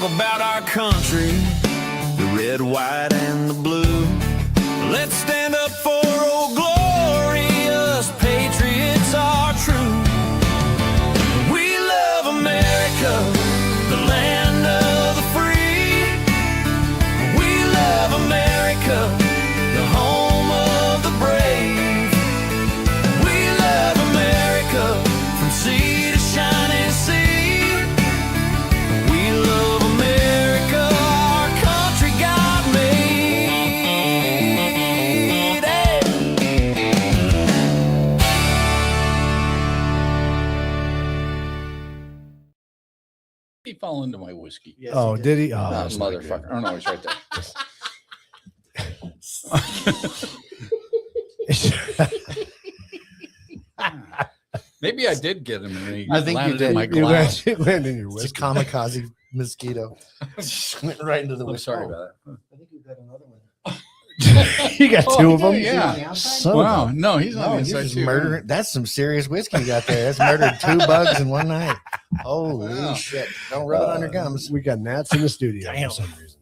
talk about our country, the red, white, and the blue. Let's stand up for old glorious patriots are true. We love America, the land of the free. We love America, the home of the brave. We love America, from sea to shining sea. We love America, our country God made. He fell into my whiskey. Yes, Oh, he did he? Oh, Ah, that's not motherfucker. good. Oh, no, he's right there. Maybe I did get him. And he I think you landed did. in my You glass. landed in your It's a whiskey. kamikaze mosquito. Just went right into the I'm whiskey. sorry about I think we've got another one. You got Oh, two of them? yeah. Son that. Wow. of a- No, he's on No, the you inside just too. murdering. That's some serious whiskey you got there. That's murdered 2 bugs in one night. Holy Wow. shit. Don't rub it on your gums. We got gnats in the studio Damn. for some reason.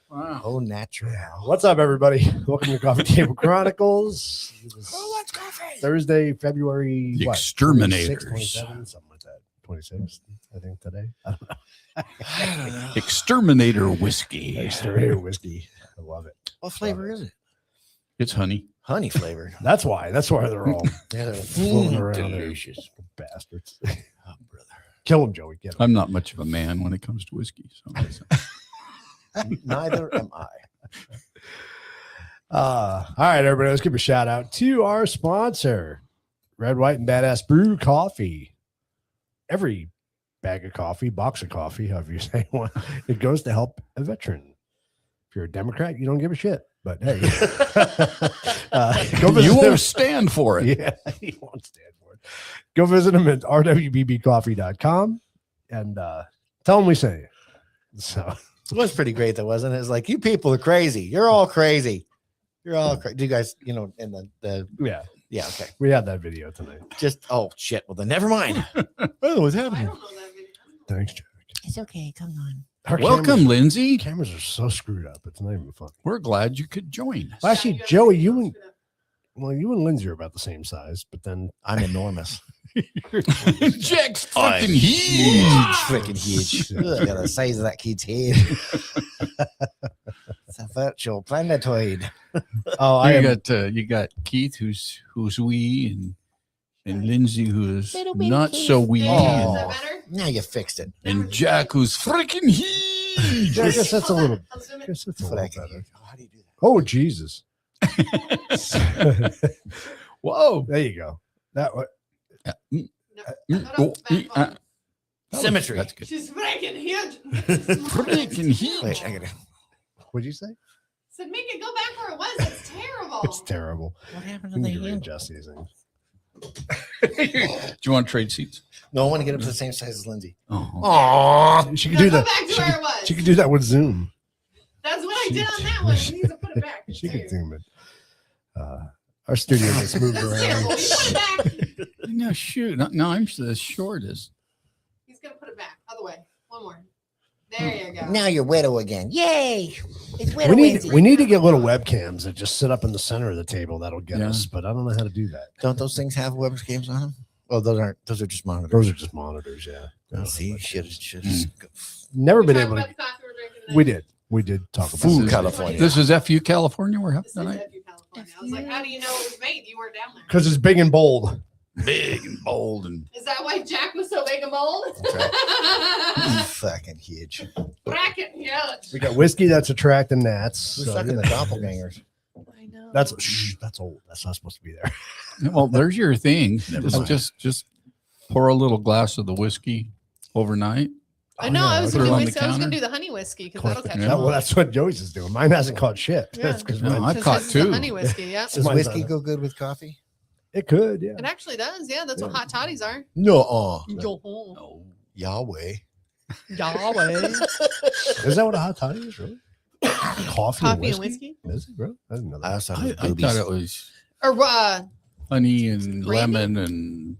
Wow. Oh, natural. What's up, everybody? Welcome to Coffee Table Chronicles. It was let's coffee. Thursday, February The what? exterminators. 26, 27, something like that. 26, I think today. I don't know. I don't know. Exterminator whiskey. Exterminator whiskey. I love it. What flavor is it? It's honey. Honey flavored. That's why. That's why they're all Yeah, they're floating around there. delicious. Bastards. Oh, brother. Kill him, Joey. Get him. I'm not much of a man when it comes to whiskey. So Neither am I. All right, everybody. Let's give a shout out to our sponsor, Red, White, and Badass Brew Coffee. Every bag of coffee, box of coffee, however you say one, it goes to help a veteran. If you're a Democrat, you don't give a shit. But hey, go visit you them. won't stand for it. Yeah, you won't stand for it. Go visit them at rwbbcoffee.com and tell them we sent you. So It was pretty great, though, wasn't it? It was like, you people are crazy. You're all crazy. You're all crazy. Do you guys, in the yeah, okay. we had that video tonight. Just, oh, shit. Well, then never mind. Oh, what's I happening? don't know that video. Thanks, Jack. It's okay. Come on. Our Welcome, Lindsay. Cameras are so screwed up. It's not even fun. We're glad you could join us. Well, actually, Yeah, Joey, have you to and screw it up. you and Lindsay are about the same size, but then I'm enormous. Jack's I'm fucking huge. Freaking huge. Look at the size of that kid's head. It's a virtual planetoid. oh, I am, You got Keith who's wee and Lindsay who's Little bitty not Keith. so wee There, Oh. is that better? Now you fixed it. and Jack who's freaking huge. I guess that's a little. I'll zoom I in. guess that's a That's what I little can better. hear. Oh, how do you do that? Oh Jesus! Whoa. There you go. That what? No, Oh, back on. Symmetry. That's good. She's freaking huge. Freaking huge. Wait, I gotta. What'd you say? Said make it go back where it was. It's terrible. It's terrible. What happened We to need the to hand? readjust these things. Do you want to trade seats? No, I want to get up to the same size as Lindsay. Oh. Aww. She No, can do go that. back to where it was. She can do that with Zoom. That's what I did on that one. She needs to put it back. She can There. Zoom it. Our studio gets moved That's terrible. around. You put it back. No, shoot. No, I'm the shortest. He's gonna put it back. Other way. One more. There you go. Now you're widow again. Yay. It's widow We need Wednesday. we need to get little webcams that just sit up in the center of the table. That'll get Yeah. us, but I don't know how to do that. Don't those things have webcams on them? Oh, those are just monitors. Those are just monitors. Yeah. Oh, see, should Never We been talked able about to. the coffee we're drinking tonight. We did. We did talk about Food, this. California. This is FU California we're having This is tonight. FU California. I was like, how do you know it was made? You weren't down there. Because it's big and bold. Big and bold and Is that why Jack was so big and bold? fucking huge. Bracket huge. We got whiskey that's attracting gnats. Who's so, sucking you the know. doppelgangers? I know. That's that's old. That's not supposed to be there. well, there's your thing. Never mind. Just pour a little glass of the whiskey overnight. I know. I was Put it gonna on do the whiskey. I was gonna counter. do the honey whiskey because that'll catch Yeah. on. Well, that's what Joey's is doing. Mine hasn't caught shit. Yeah. That's because No, I've Because caught this is the two. honey whiskey. Yeah, Does Mine's whiskey better. go good with coffee? it could. Yeah. it actually does. Yeah, that's what hot toddies are. No. Yo, No. Yahweh. Yahweh. Is that what a hot toddy is? Really? Coffee, Coffee and and whiskey? whiskey, Is it, bro? I didn't know I that. also I, have I boobies. thought it was or honey and Brandy? lemon and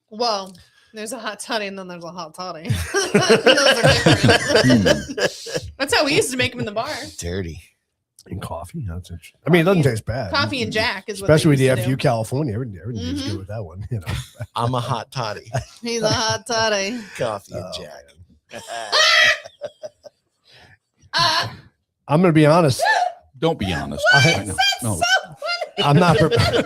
well, There's a hot toddy and then there's a hot toddy. Those are different. That's how we used to make them in the bar. Dirty. In coffee? That's interesting. I mean, it doesn't taste bad. Coffee and Jack is what Especially with they the used to FU California. Everything's good with that one. You know. I'm a hot toddy. do. He's a hot toddy. Coffee and Oh, Jack. I'm going to be honest. Don't be honest. I- No. I'm not prepared.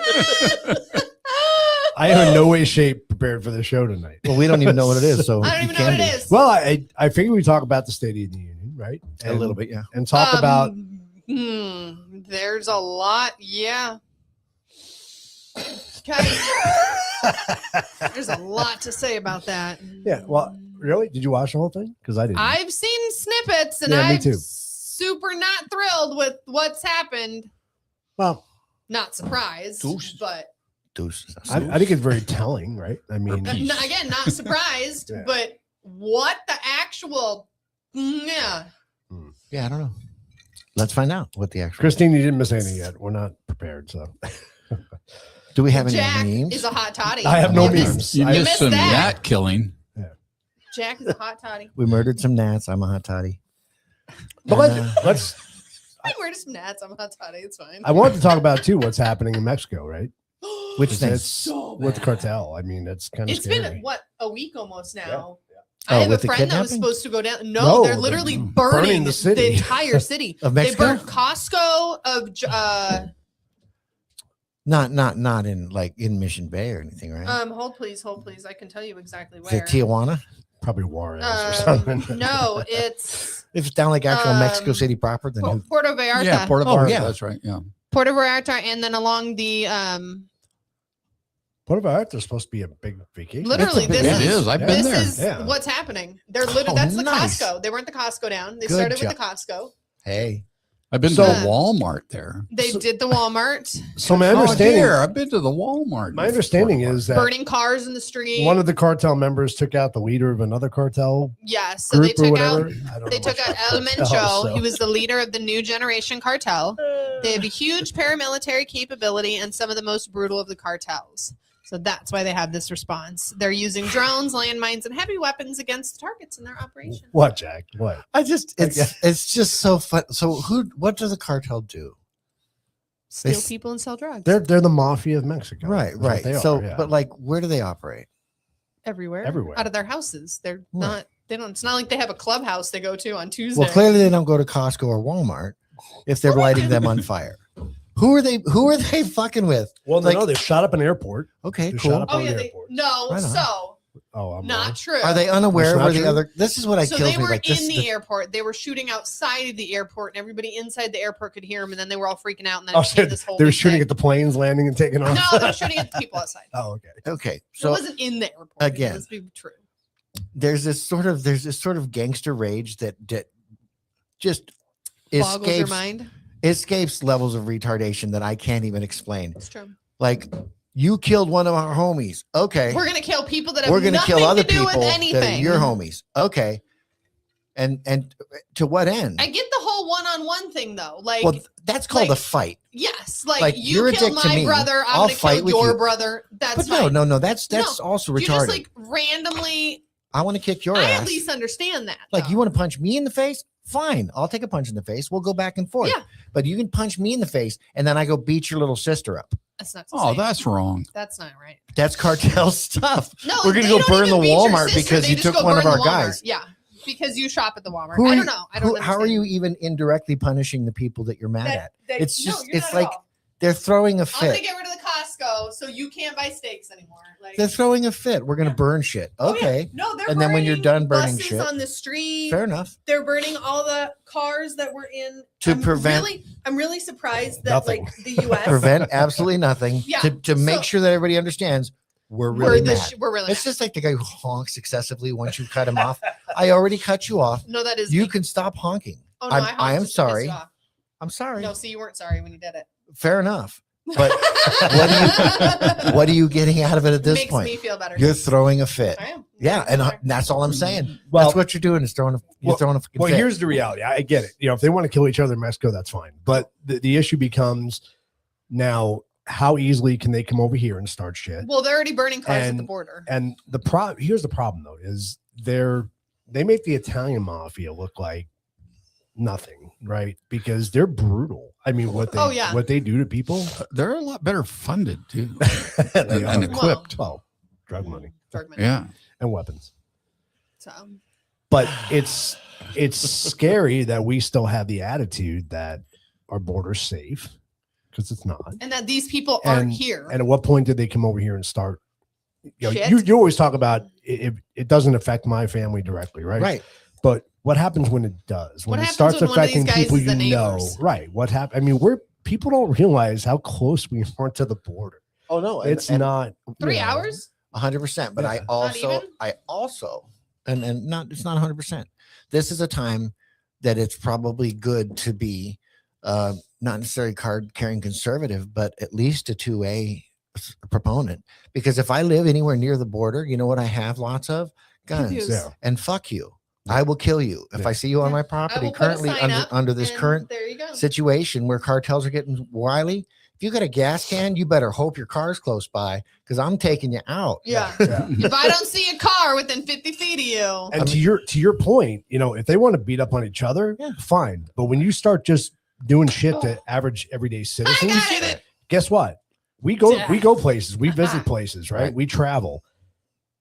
I am in no way, shape prepared for the show tonight. Well, we don't even know what it is, so I don't you even know what can it is. Well, I figured we talk about the State of the Union, right? be. A little bit, yeah. And talk about There's a lot. Yeah. Okay. There's a lot to say about that. yeah. Well, really? Did you watch the whole thing? Because I didn't. I've seen snippets and Yeah, me I'm too. super not thrilled with what's happened. Well, Not surprised, Deuces. but Deuces. I think it's very telling, right? I mean, again, not surprised, Yeah. but what the actual, yeah. Yeah, I don't know. Let's find out what the actual. Christine, you didn't miss anything yet. We're not prepared, so Do we have any Jack memes? is a hot toddy. I have no You missed- memes. You I missed missed some that. gnat killing. Jack is a hot toddy. We murdered some gnats. I'm a hot totty. But let's. I wear some gnats. I'm a hot toddy. It's fine. I wanted to talk about too what's happening in Mexico, right? Which It's thing? with the cartel. I mean, it's kind of It's scary. been what, a week almost now. Oh, I have a with the friend that was kidnapping? supposed to go down. No, No, they're they're literally burning burning the the, city. entire city. Of They Mexico? burned Costco of Not in like in Mission Bay or anything, right? hold please. I can tell you exactly Is it where. Tijuana? Probably Juarez or something. No, it's If it's down like actual Mexico Um, City proper, then who- Puerto Vallarta. Yeah, Puerto Oh, Vallarta. yeah. That's right. Yeah. Puerto Vallarta, and then along the Puerto Vallarta is supposed to be a big vacation. literally It's a big- this It is is. I've been this there. is Yeah. what's happening. They're literally that's the nice. Costco. They weren't the Costco down. They Good started job. with the Costco. hey, I've been So- to the Walmart there. They So- did the Walmart, So my Oh, understanding, dear, I've been to the Walmart. my understanding is that burning cars in the street. one of the cartel members took out the leader of another cartel Yes, so they group or took out whatever. I don't they know took much out about El cartels, Mencho. so- He was the leader of the New Generation Cartel. They have a huge paramilitary capability and some of the most brutal of the cartels. So that's why they have this response. They're using drones, landmines, and heavy weapons against targets in their operation. What, Jack? What? it's just so fun. So what does the cartel do? Steal s- people and sell drugs. They're the mafia of Mexico. Right, That's what right. they So, are, yeah. but like, where do they operate? everywhere. Everywhere. Out of their houses. They're Right. not they don't it's not like they have a clubhouse they go to on Tuesday. Well, clearly they don't go to Costco or Walmart if they're lighting them on fire. Who are they fucking with? well, like- no, they shot up an airport. Okay, They cool. shot up Oh on yeah, the they, airport. no, Right on. so Oh, I'm not wrong. true. Are they unaware That's not where the true? other? This is what I So kills they me. were Like this, in the airport. They were shooting outside of the airport, and everybody inside the airport could hear them. And then they were all freaking out. And then Oh, it so became this whole they were big shooting thing. at the planes landing and taking off. No, they were shooting at the people outside. Oh, okay. okay. It So wasn't in the airport. again, Let's be true. there's this sort of gangster rage that just Boggles your escapes mind. escapes levels of retardation that I can't even explain. It's true. Like you killed one of our homies. Okay. We're gonna kill people that have We're gonna nothing kill other to do people with that are anything. your homies. Okay. And to what end? I get the whole one-on-one thing though. Like, Well, that's called a like, fight. yes, like, like you're you a kill dick to my me. brother, I'm I'll gonna fight kill with your you. brother. That's But fine. no, that's No, also You just retarded. like randomly. I want to kick your I ass. at least understand that. Like though. you want to punch me in the face? Fine, I'll take a punch in the face. We'll go back and forth. Yeah. But you can punch me in the face and then I go beat your little sister up. That's not. The Oh, same. that's wrong. That's not right. That's cartel stuff. No, We're gonna they go don't burn even the beat your Walmart sister, because they you just took go one of burn our the Walmart. guys. Yeah, because you shop at the Walmart. Who are I you- don't know. I don't. How are you understand. even indirectly punishing the people that you're mad at? It's no, just- you're it's not at like all. They're throwing a I'm gonna fit. get rid of the Costco, so you can't buy steaks anymore. Like, They're throwing a fit. We're gonna Yeah. burn shit. oh, yeah. Okay. No, they're And then when you're done burning buses shit- on the street, Fair enough. they're burning all the cars that were in. To prevent- I'm really surprised that Nothing. like the U.S. Prevent absolutely nothing. Yeah, To make so- sure that everybody understands we're really mad. we're really. It's mad. just like the guy who honks excessively once you cut him off. I already cut you off. No, that is. You me. can stop honking. Oh no, I'm- I honked I am just to piss sorry. you off. I'm sorry. No, see, you weren't sorry when you did it. Fair enough. But what are you getting out of it at this Makes point? me feel better. You're throwing a fit. I am. Yeah, and Sorry. that's all I'm saying. Well- That's what you're doing is throwing a Well- fucking Well, fit. here's the reality. I get it. You know, if they want to kill each other in Mexico, that's fine. But the issue becomes now how easily can they come over here and start shit? Well, they're already burning cars at the And- border. And here's the problem though, is they make the Italian mafia look like nothing, right? Because they're brutal. I mean, what they do to people, They're a lot better funded too, they and are. equipped. Well, drug money Drug money. Yeah. and weapons. So But it's scary that we still have the attitude that our border's safe, because it's not. and that these people aren't And- here. And at what point did they come over here and start? Shit. You always talk about it doesn't affect my family directly, right? Right. But what happens when it does? When What it happens starts when one of these affecting guys people is the you know, neighbors? right? What happened? I mean, people don't realize how close we are to the border. Oh no, It's not 3 you know, hours? 100%. But Yeah. I also, and not, it's not 100%. This is a time that it's probably good to be not necessarily card carrying conservative, but at least a 2A proponent. Because if I live anywhere near the border, you know what I have lots of? Guns. Confused. Yeah. And fuck you. I will kill you if Yeah. I see you on Yeah. my I property will put a currently sign under up, this and current there you go. situation where cartels are getting wily. If you got a gas can, you better hope your car's close by because I'm taking you out. Yeah. Yeah. If I don't see a car within 50 feet of you, And to your point, you know, if they want to beat up on each other, Yeah. fine. But when you start just doing shit to average everyday I citizens, got it. guess what? We go places, we visit places, right? Right. We travel.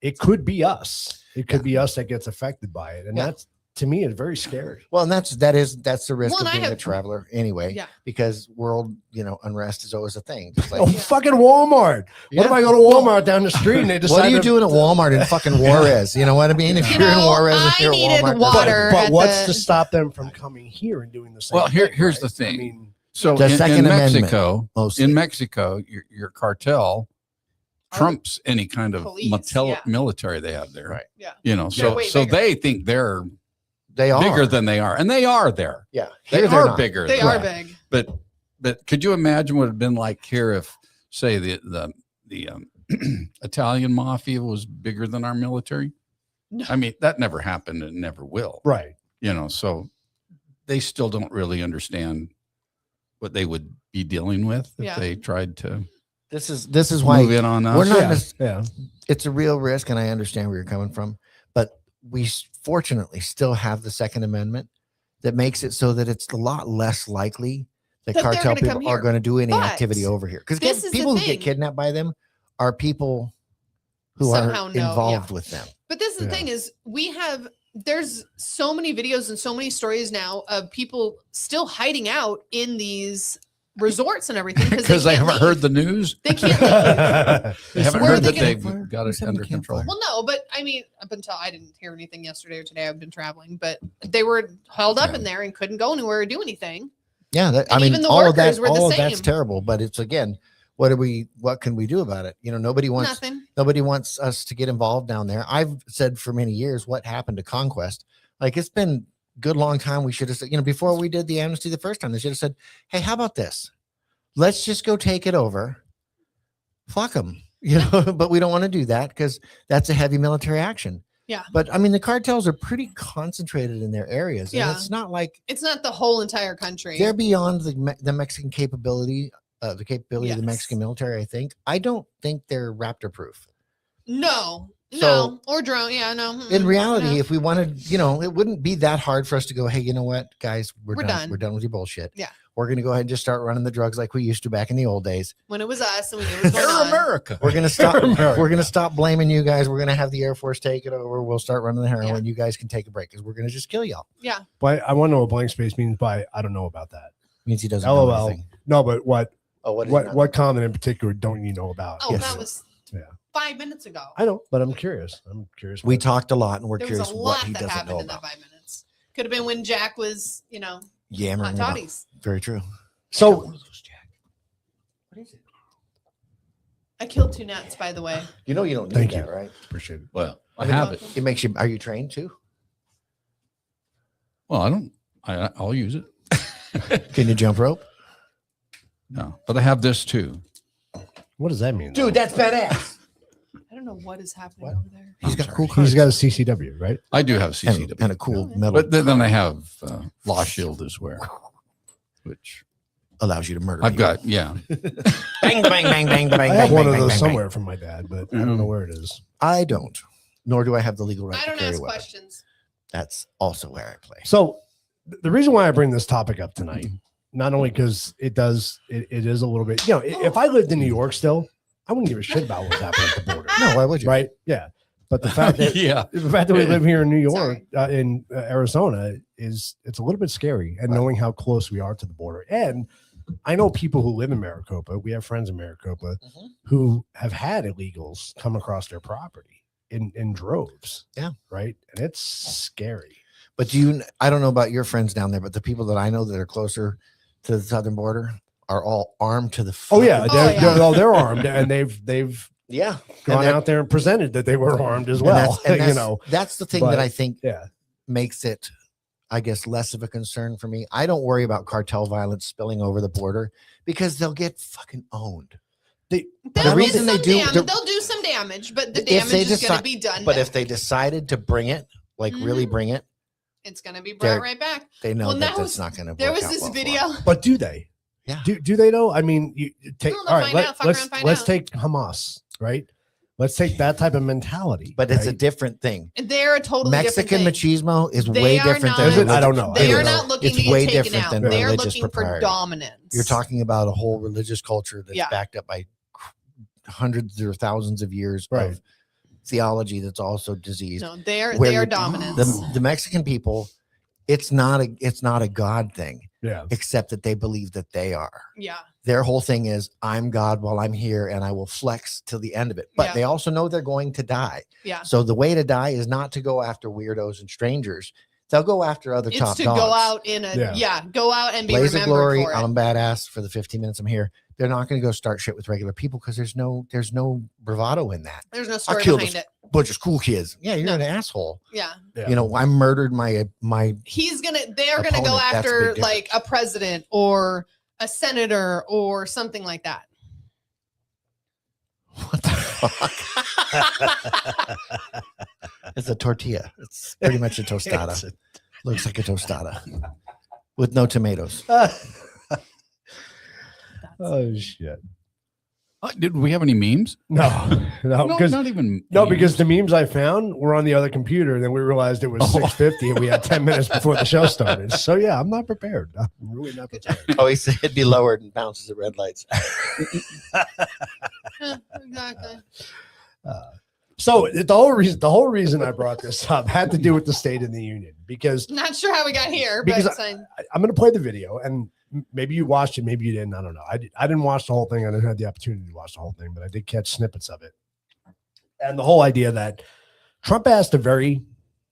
It could be us. It could be us that gets affected by it. And Yeah. that's, to me, is very scary. Well, and that's the risk Well, of and I being a have- traveler anyway. Yeah. Because world, unrest is always a thing. Just like, Oh, fucking Walmart. What if I go to Walmart down the street and they decide what are you to- doing at Walmart in fucking Juarez? You know what I mean? If You you're in know, Juarez and I you're at needed Walmart, water. But at what's the- to stop them from coming here and doing the same? Well, thing, here's the right? thing. I mean, So The in Second Amendment, Mexico, mostly. your cartel trumps any kind of Police, yeah. military they have there. Right. Yeah. You know, They're way so bigger. they think they're They are bigger than they are, and they are there. yeah. They Here they're are not. bigger. They than are that. big. But could you imagine what it'd been like here if, say, the Italian mafia was bigger than our military? No. I mean, that never happened and never will. right. You know, so they still don't really understand what they would be dealing with if Yeah. they tried to This is move why in on us. we're not. Yeah. nec- Yeah. It's a real risk, and I understand where you're coming from. But we fortunately still have the Second Amendment that makes it so that it's a lot less likely that That they're cartel gonna come people are here. going to do any But activity over here. Because this is the people who get thing. kidnapped by them are people who Somehow are know, involved with them. But this is the Yeah. thing is there's so many videos and so many stories now of people still hiding out in these resorts and everything Because they can't haven't leave. heard the news. They can't leave. They haven't Where are heard they that gonna- they've got Who's it having under a campfire? control. Well, no, but I mean, up until I didn't hear anything yesterday or today, I've been traveling, but they were held up Yeah. in there and couldn't go anywhere or do anything. Yeah, I And mean, even the all of that, workers were the all of that's same. terrible. But it's again, what can we do about it? Nobody wants us to get involved down there. I've said for many years, what happened to Conquest? Like it's been a good long time. We should have said, before we did the amnesty the first time, they should have said, hey, how about this? Let's just go take it over. Fuck them, but we don't want to do that because that's a heavy military action. Yeah. But I mean, the cartels are pretty concentrated in their areas. And Yeah. it's not like It's not the whole entire country. they're beyond the Mexican capability, of the Yes. Mexican military. I think. I don't think they're Raptor proof. No, So- or drone. Yeah, no. In reality, no. if we wanted, it wouldn't be that hard for us to go, hey, you know what, guys, we're We're done. done. We're done with your bullshit. Yeah. We're going to go ahead and just start running the drugs like we used to back in the old days. When it was us and we knew what was going They're on. America. We're going to stop. America. We're going to stop blaming you guys. We're going to have the Air Force take it over. We'll start running the heroin. You guys can take a break because we're going to just kill y'all. Yeah. But I want to know what blank space means by I don't know about that. Means he doesn't know LOL. anything. No, but what Oh, what? Did he not what comment in particular don't you know about? Oh, Yes. that was Yeah. 5 minutes ago. I know, but I'm curious. We what- talked a lot, and we're There curious was a what lot he that doesn't happened know in that about. 5 minutes. Could have been when Jack was, hot Yammering about. toddies. Very true. So What is it? I killed 2 gnats, by the way. You don't need Thank that, you. right? appreciate it. Well, I You're have it. welcome. It makes you. Are you trained too? Well, I don't. I'll use it. Can you jump rope? No, but I have this too. What does that mean? Dude, that's badass. I don't know what is happening What? over there. He's got cool He's cards. got a CCW, right? I do have and, CCW, and a cool Oh, metal. but then I have Law Shield as well, which allows you to murder. I've people. got, yeah. Bang, bang, bang, bang, bang. I have bang, one bang, of those bang, somewhere from my dad, but I don't know where it is. I don't, nor do I have the legal right I to don't carry ask a weapon. questions. That's also where I play. So the reason why I bring this topic up tonight, not only because it is a little bit, if I lived in New York still, I wouldn't give a shit about what's happening at the border. No, why would you? Right? Yeah. But the fact that we live here in New York, in Arizona, it's a little bit scary, and knowing how close we are to the border. And I know people who live in Maricopa. We have friends in Maricopa who have had illegals come across their property in droves. Yeah. Right. And it's scary. But I don't know about your friends down there, but the people that I know that are closer to the southern border are all armed to the Oh yeah, they're armed, and they've gone out there and presented that they were armed as well. That's the thing that I think makes it, I guess, less of a concern for me. I don't worry about cartel violence spilling over the border because they'll get fucking owned. The reason they'll do some damage, but the damage is going to be done. But if they decided to bring it, really bring it, it's going to be brought right back. They know that's not going to. There was this video, but do they? Yeah. Do they know? I mean, you take all right. Let's take Hamas, right? Let's take that type of mentality. But it's a different thing. They're a totally Mexican different thing. machismo is way different than I don't know. They are not looking to get taken out. They're religious looking for dominance. You're talking about a whole religious culture that's backed up by hundreds or thousands of years of theology that's also diseased. No, they are dominance. The Mexican people, it's not a God thing. Yeah. Except that they believe that they are. Yeah. Their whole thing is I'm God while I'm here and I will flex till the end of it. But they also know they're going to die. Yeah. So the way to die is not to go after weirdos and strangers. They'll go after other top dogs. It's to go out in go out and be Blaze remembered of glory. for it. I'm badass for the 15 minutes I'm here. They're not going to go start shit with regular people because there's no bravado in that. There's no story behind it. Bunch of school kids. Yeah, you're an asshole. Yeah. I murdered they're gonna go after like a president or a senator or something like that. What the fuck? It's a tortilla. It's pretty much a tostada. Looks like a tostada with no tomatoes. Oh shit. Did we have any memes? No, because not even. Because the memes I found were on the other computer. And then we realized it was 6:50 and we had 10 minutes before the show started. So yeah, I'm not prepared. I'm really not prepared. He said it'd be lowered and bounces at red lights. Exactly. So the whole reason I brought this up had to do with the State of the Union, because not sure how we got here, because but I'm going to play the video, and maybe you watched it, maybe you didn't. I don't know. I didn't watch the whole thing. I didn't have the opportunity to watch the whole thing, but I did catch snippets of it. And the whole idea that Trump asked a very,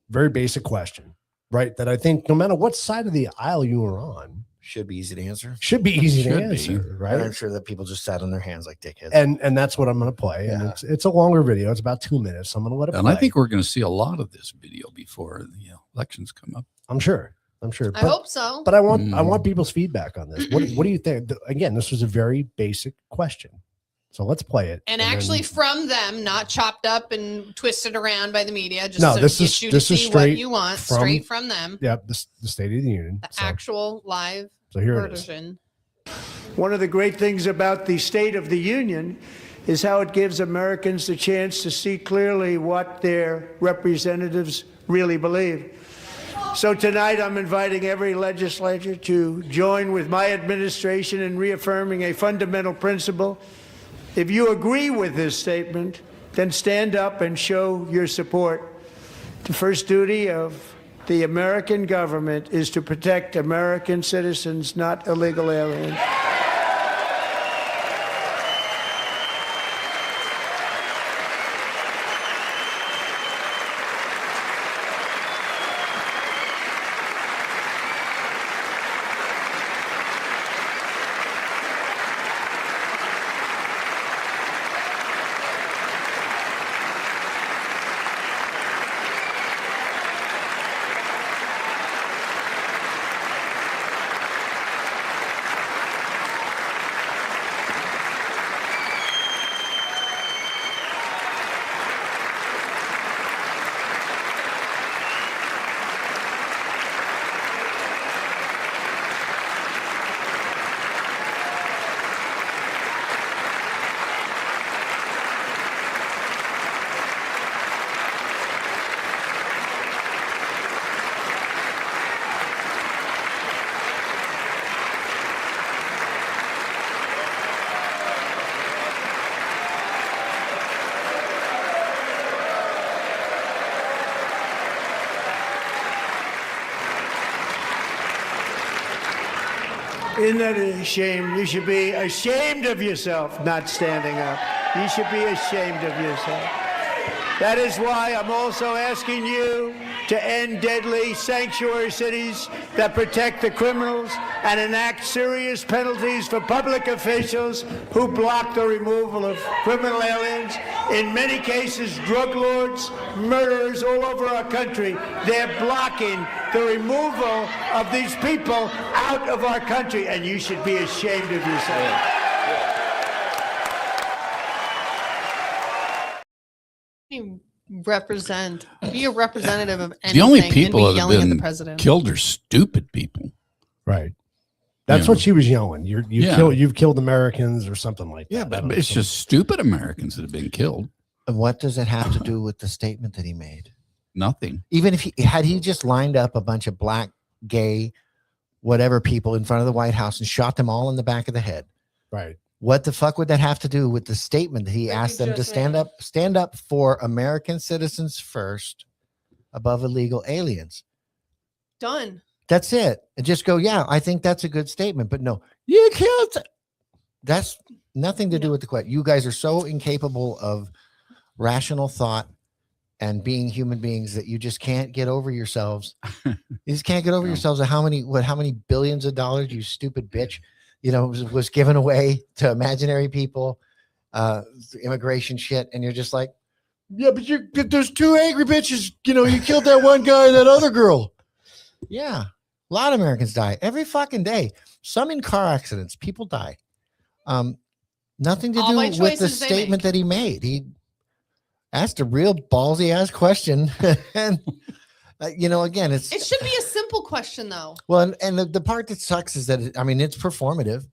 very basic question, right? That I think no matter what side of the aisle you are on, should be easy to answer. Right? And I'm sure that people just sat on their hands like dickheads. And that's what I'm going to play. Yeah. And it's a longer video. It's about 2 minutes. So I'm going to let it play. And I think we're going to see a lot of this video before the elections come up. I'm sure. I hope so. But I want people's feedback on this. What do you think? Again, this was a very basic question. So let's play it. And actually from them, not chopped up and twisted around by the media. Just this is straight what you want, straight from them. Yeah, the State of the Union. The actual live version. One of the great things about the State of the Union is how it gives Americans the chance to see clearly what their representatives really believe. So tonight I'm inviting every legislator to join with my administration in reaffirming a fundamental principle. If you agree with this statement, then stand up and show your support. The first duty of the American government is to protect American citizens, not illegal aliens. Isn't that a shame? You should be ashamed of yourself not standing up. You should be ashamed of yourself. That is why I'm also asking you to end deadly sanctuary cities that protect the criminals and enact serious penalties for public officials who block the removal of criminal aliens. In many cases, drug lords, murderers all over our country, they're blocking the removal of these people out of our country, and you should be ashamed of yourself. Be a representative of anything. The only people and be that have yelling at the been president. killed are stupid people. Right. That's Yeah. what she was yelling. You've killed Americans or something like that. Yeah, but it's just stupid Americans that have been killed. And what does it have to do with the statement that he made? Nothing. Even if he just lined up a bunch of black, gay, whatever people in front of the White House and shot them all in the back of the head. Right. What the fuck would that have to do with the statement that he asked them to stand up for American citizens first above illegal aliens? Done. That's it. And just go, yeah, I think that's a good statement. But no, you killed. That's nothing to do with the question. You guys are so incapable of rational thought and being human beings that you just can't get over yourselves. You just can't get over yourselves of how many billions of dollars, you stupid bitch, was given away to imaginary people, immigration shit. And you're just like, yeah, but there's two angry bitches. You killed that one guy and that other girl. Yeah. A lot of Americans die every fucking day. Some in car accidents, people die. Nothing to All do by with the choices they statement make. that he made. He asked a real ballsy ass question. And, again, It should be a simple question, though. well, and the part that sucks is that, it's performative,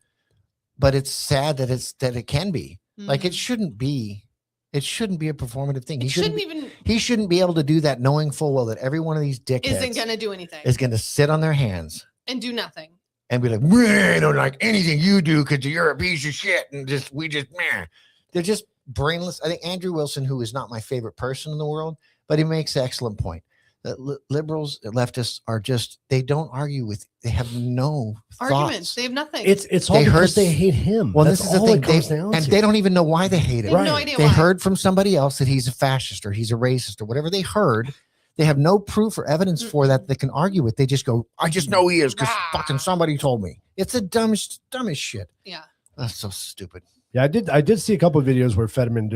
but it's sad that it can be. Like, it shouldn't be a performative thing. It shouldn't even. He shouldn't be able to do that knowing full well that every one of these dickheads Isn't going to do anything. is going to sit on their hands And do nothing. and be like, I don't like anything you do because you're a piece of shit. And meh. They're just brainless. I think Andrew Wilson, who is not my favorite person in the world, but he makes an excellent point. That liberals, leftists are just, they don't argue with, they have no Arguments. thoughts. They have nothing. It's all They because heard- they hate him. Well, That's this is the all thing. it comes down to. They don't even know why they hate They him. have no idea They why. heard from somebody else that he's a fascist or he's a racist or whatever they heard. They have no proof or evidence for that they can argue with. They just go, I just know he is because fucking somebody told me. It's the dumbest shit. Yeah. That's so stupid. Yeah, I did see a couple of videos where Fetterman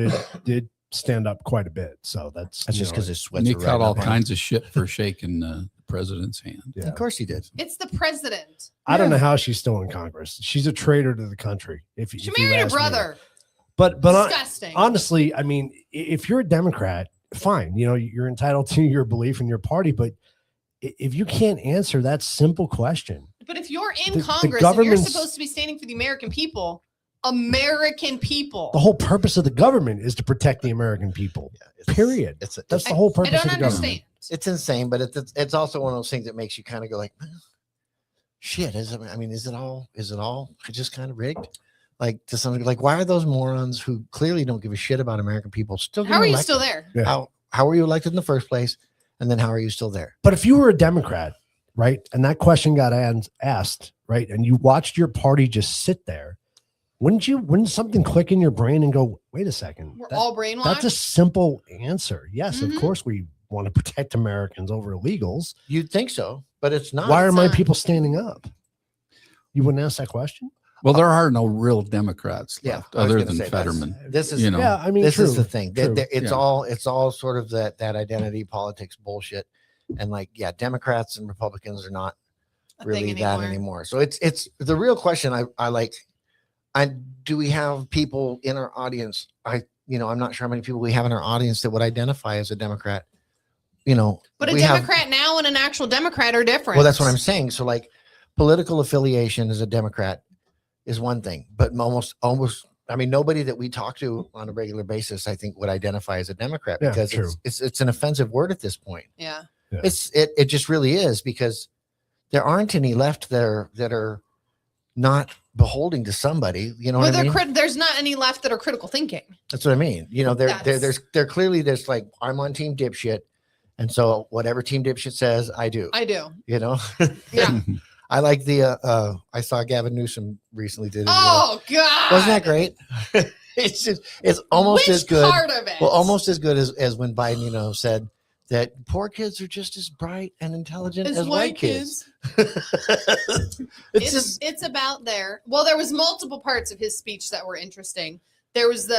did stand up quite a bit. So that's That's just because his And sweats he are caught riding all up on him. kinds of shit for shaking the president's hand. Yeah. Of course he did. It's the president. I don't know how she's still in Congress. She's a traitor to the country. She if you married her ask me. brother. But Disgusting. honestly, if you're a Democrat, fine. You're entitled to your belief in your party. But if you can't answer that simple question, But if you're in The Congress and you're government's- supposed to be standing for the American people, the whole purpose of the government is to protect the American people. Period. That's the whole I purpose don't of the understand. government. It's insane, but it's also one of those things that makes you kind of go like, shit. Is it all just kind of rigged? Like to some, like, why are those morons who clearly don't give a shit about American people still? How are you elected? still there? Yeah. How were you elected in the first place? And then how are you still there? But if you were a Democrat, right, and that question got asked, right, and you watched your party just sit there, wouldn't something click in your brain and go, wait a second, We're all brainwashed. that's a simple answer. Yes, Mhm. of course we want to protect Americans over illegals. You'd think so, but it's not. Why are it's my not. people standing up? You wouldn't ask that question? Well, there are no real Democrats Yeah, left I was other gonna than say that's- Fetterman. This is Yeah, I mean, this true, is the thing. true. It's Yeah. all sort of that identity politics bullshit. And like, yeah, Democrats and Republicans are not A really thing that anymore. So it's the real question. I like. Do we have people in our audience? I'm not sure how many people we have in our audience that would identify as a Democrat. But a we have- Democrat now and an actual Democrat are different. well, that's what I'm saying. So like, political affiliation as a Democrat is one thing, but almost. Nobody that we talk to on a regular basis, I think, would identify as a Democrat Yeah, because true. it's an offensive word at this point. Yeah. Yeah. It just really is, because there aren't any left that are not beholding to somebody. You know But what I mean? there's not any left that are critical thinking. That's what I mean. That's- They're clearly there's like, I'm on team dipshit, and so whatever team dipshit says, I do. I do. You know, Yeah. I like the I saw Gavin Newsom recently did it. Oh God. Wasn't that great? It's almost Which as good. part of it? Well, almost as good as when Biden, said that poor kids are just as bright and intelligent as white kids. It's about there. Well, there was multiple parts of his speech that were interesting. There was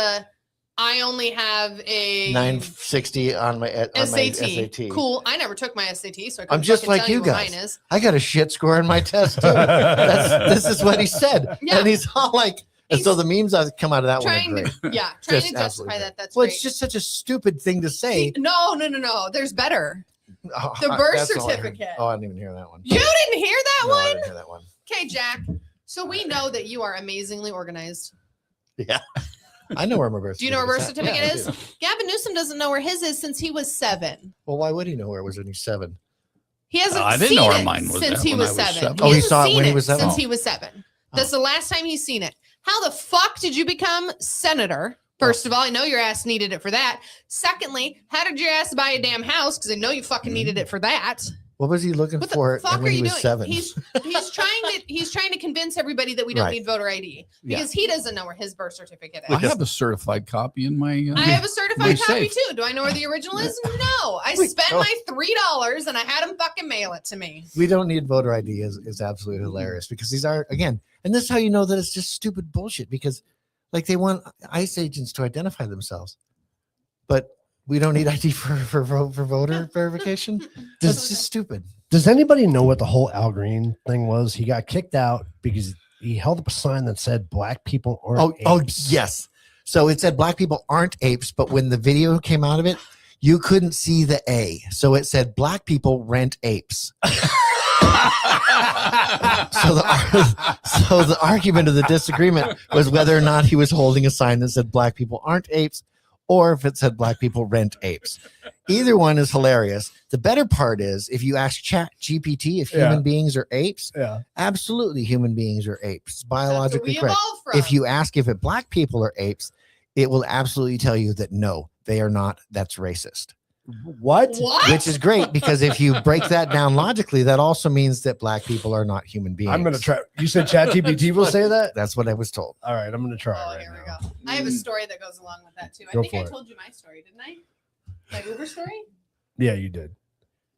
I only have a 960 on my SAT. Cool. I never took my SAT, so I I'm just like you guys. Mine is. I got a shit score on my test too. This is what he said, Yeah. and he's all like. And so the memes that come out of that one are great. trying Just to justify absolutely that. That's Well, great. it's just such a stupid thing to say. No. There's better. Oh, The birth that's all I heard. certificate. Oh, I didn't even hear that one. You didn't hear that No, I one? didn't hear that one. Okay, Jack. So we know that you are amazingly organized. Yeah. I know where my birth Do you know where birth certificate certificate is? is? Gavin Newsom doesn't know where his is since he was 7. Well, why would he know where it was when he's 7? He hasn't I didn't seen know where it mine was since at he when was I was 7. seven. Oh, he hasn't saw it seen when he was 7? Since Oh. he was 7. That's the last time he's seen it. How the fuck did you become senator? First of all, I know your ass needed it for that. Secondly, how did your ass buy a damn house? Because I know you fucking needed it for that. What was he looking What the for fuck when are he you was doing? 7? He's trying to convince everybody that we don't Right. need voter ID because he doesn't know where his birth certificate I is. have a certified copy in my. I have a certified my copy safe. too. Do I know where the original is? No. I Wait, spent oh. my $3 and I had him fucking mail it to me. We don't need voter ID is absolutely hilarious because these are, again, and this is how you know that it's just stupid bullshit because like they want ICE agents to identify themselves, but we don't need ID for voter verification. That's just stupid. Does anybody know what the whole Al Green thing was? He got kicked out because he held up a sign that said black people aren't apes. Yes. So it said black people aren't apes, but when the video came out of it, you couldn't see the A. So it said black people rent apes. So the argument of the disagreement was whether or not he was holding a sign that said black people aren't apes or if it said black people rent apes. Either one is hilarious. The better part is if you ask Chat GPT if human beings are apes, absolutely human beings are apes. It's biologically correct. If you ask if black people are apes, it will absolutely tell you that no, they are not. That's racist. What? Which is great because if you break that down logically, that also means that black people are not human beings. I'm going to try. You said ChatGPT will say that? That's what I was told. All right, I'm going to try. Oh, right here now. we go. I have a story that goes along with that too. I Go think for I it. told you my story, didn't I? My Uber story? Yeah, you did.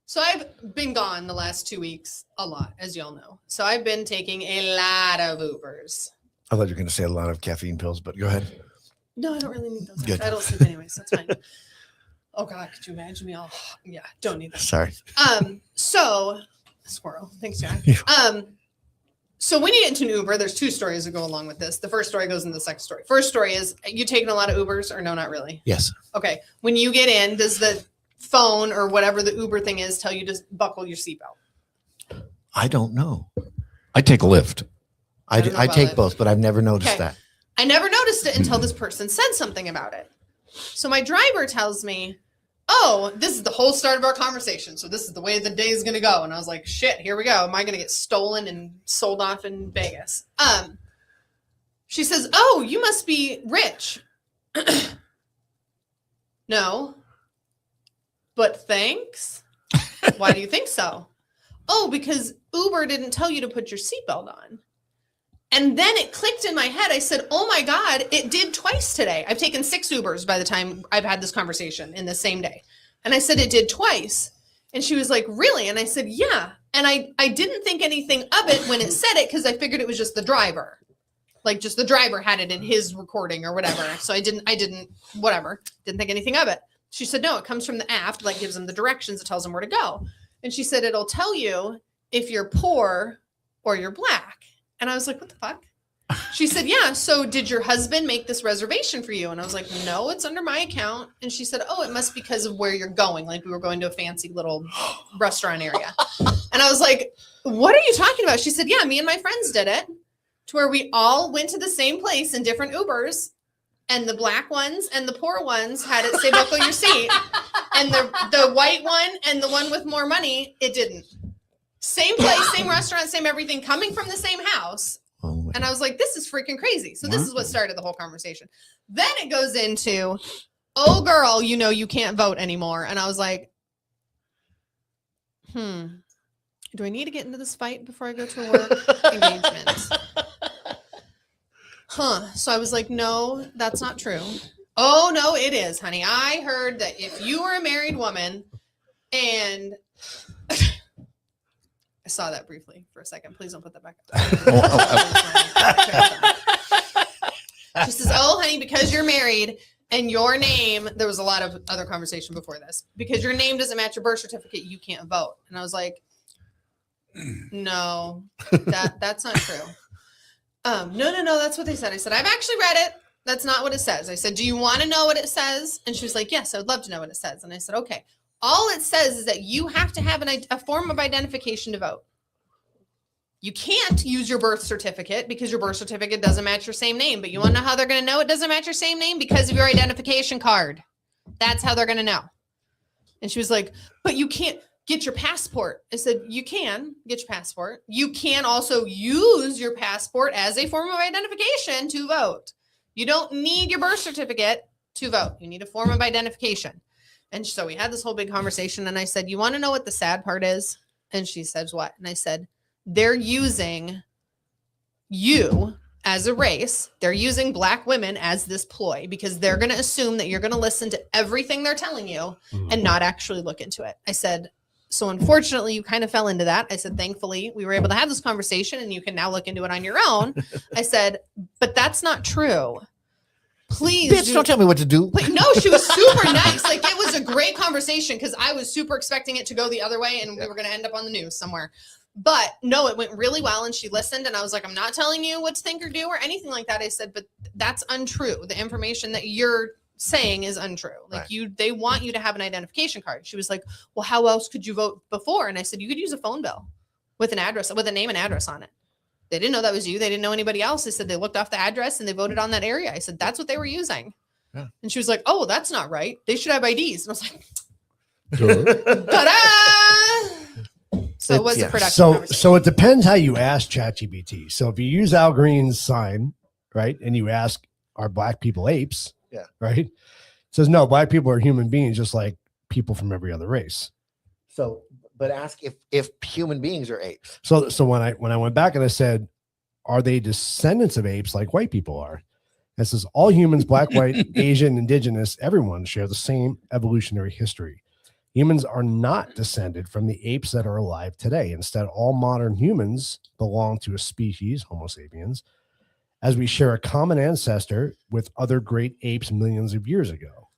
So I've been gone the last 2 weeks a lot, as y'all know. So I've been taking a lot of Ubers. I thought you were going to say a lot of caffeine pills, but go ahead. No, I don't really need those. Good. I don't sleep anyway, so it's fine. Oh God, could you imagine me all? Yeah, don't need that. Sorry. So squirrel. Thanks, Jack. So when you get into an Uber, there's 2 stories that go along with this. The first story goes into the second story. First story is you taking a lot of Ubers or no, not really? Yes. Okay. When you get in, does the phone or whatever the Uber thing is tell you to buckle your seatbelt? I don't know. I take a lift. I don't know I about take it. both, but I've never noticed Okay. that. I never noticed it until this person said something about it. So my driver tells me, oh, this is the whole start of our conversation. So this is the way the day is going to go. And I was like, shit, here we go. Am I going to get stolen and sold off in Vegas? She says, oh, you must be rich. No. But thanks. Why do you think so? Oh, because Uber didn't tell you to put your seatbelt on. And then it clicked in my head. I said, oh my God, it did twice today. I've taken 6 Ubers by the time I've had this conversation in the same day. And I said, it did twice. And she was like, really? And I said, yeah. And I didn't think anything of it when it said it because I figured it was just the driver. Like just the driver had it in his recording or whatever. So I didn't think anything of it. She said, no, it comes from the app, like gives them the directions, it tells them where to go. And she said, it'll tell you if you're poor or you're black. And I was like, what the fuck? She said, yeah. So did your husband make this reservation for you? And I was like, no, it's under my account. And she said, oh, it must be because of where you're going. Like we were going to a fancy little restaurant area. And I was like, what are you talking about? She said, yeah, me and my friends did it to where we all went to the same place in different Ubers. And the black ones and the poor ones had it say buckle your seat. And the white one and the one with more money, it didn't. Same place, same restaurant, same everything, coming from the same house. Oh, And I was like, this is freaking crazy. So this is what started the whole conversation. Then it goes into, oh, girl, you can't vote anymore. And I was like, do I need to get into this fight before I go to a work engagement? So I was like, no, that's not true. Oh, no, it is, honey. I heard that if you were a married woman and I saw that briefly for a second. Please don't put that back up. She says, oh, honey, because you're married and your name, there was a lot of other conversation before this, because your name doesn't match your birth certificate, you can't vote. And I was like, no, that's not true. No, that's what they said. I said, I've actually read it. That's not what it says. I said, do you want to know what it says? And she was like, yes, I would love to know what it says. And I said, okay. All it says is that you have to have a form of identification to vote. You can't use your birth certificate because your birth certificate doesn't match your same name. But you want to know how they're going to know it doesn't match your same name? Because of your identification card. That's how they're going to know. And she was like, but you can't get your passport. I said, you can get your passport. You can also use your passport as a form of identification to vote. You don't need your birth certificate to vote. You need a form of identification. And so we had this whole big conversation. And I said, you want to know what the sad part is? And she says, what? And I said, they're using you as a race. They're using Black women as this ploy because they're going to assume that you're going to listen to everything they're telling you and not actually look into it. I said, so unfortunately, you kind of fell into that. I said, thankfully, we were able to have this conversation and you can now look into it on your own. I said, but that's not true. Please. Bitch, don't tell me what to do. No, she was super nice. Like, it was a great conversation because I was super expecting it to go the other way and we were going to end up on the news somewhere. But no, it went really well. And she listened and I was like, I'm not telling you what to think or do or anything like that. I said, but that's untrue. The information that you're saying is untrue. Like they want you to have an identification card. She was like, well, how else could you vote before? And I said, you could use a phone bill with an address, with a name and address on it. They didn't know that was you. They didn't know anybody else. They said they looked off the address and they voted on that area. I said, that's what they were using. Yeah. And she was like, oh, that's not right. They should have IDs. And I was like, ta-da! So it was a productive So it depends how you ask ChatGPT. So if you use Al Green's sign, right, and you ask, are Black people apes? Yeah. Right? It says, no, Black people are human beings just like people from every other race. So, but ask if human beings are apes. So when I went back and I said, are they descendants of apes like white people are? And it says all humans, Black, white, Asian, indigenous, everyone share the same evolutionary history. Humans are not descended from the apes that are alive today. Instead, all modern humans belong to a species, Homo sapiens, as we share a common ancestor with other great apes millions of years ago.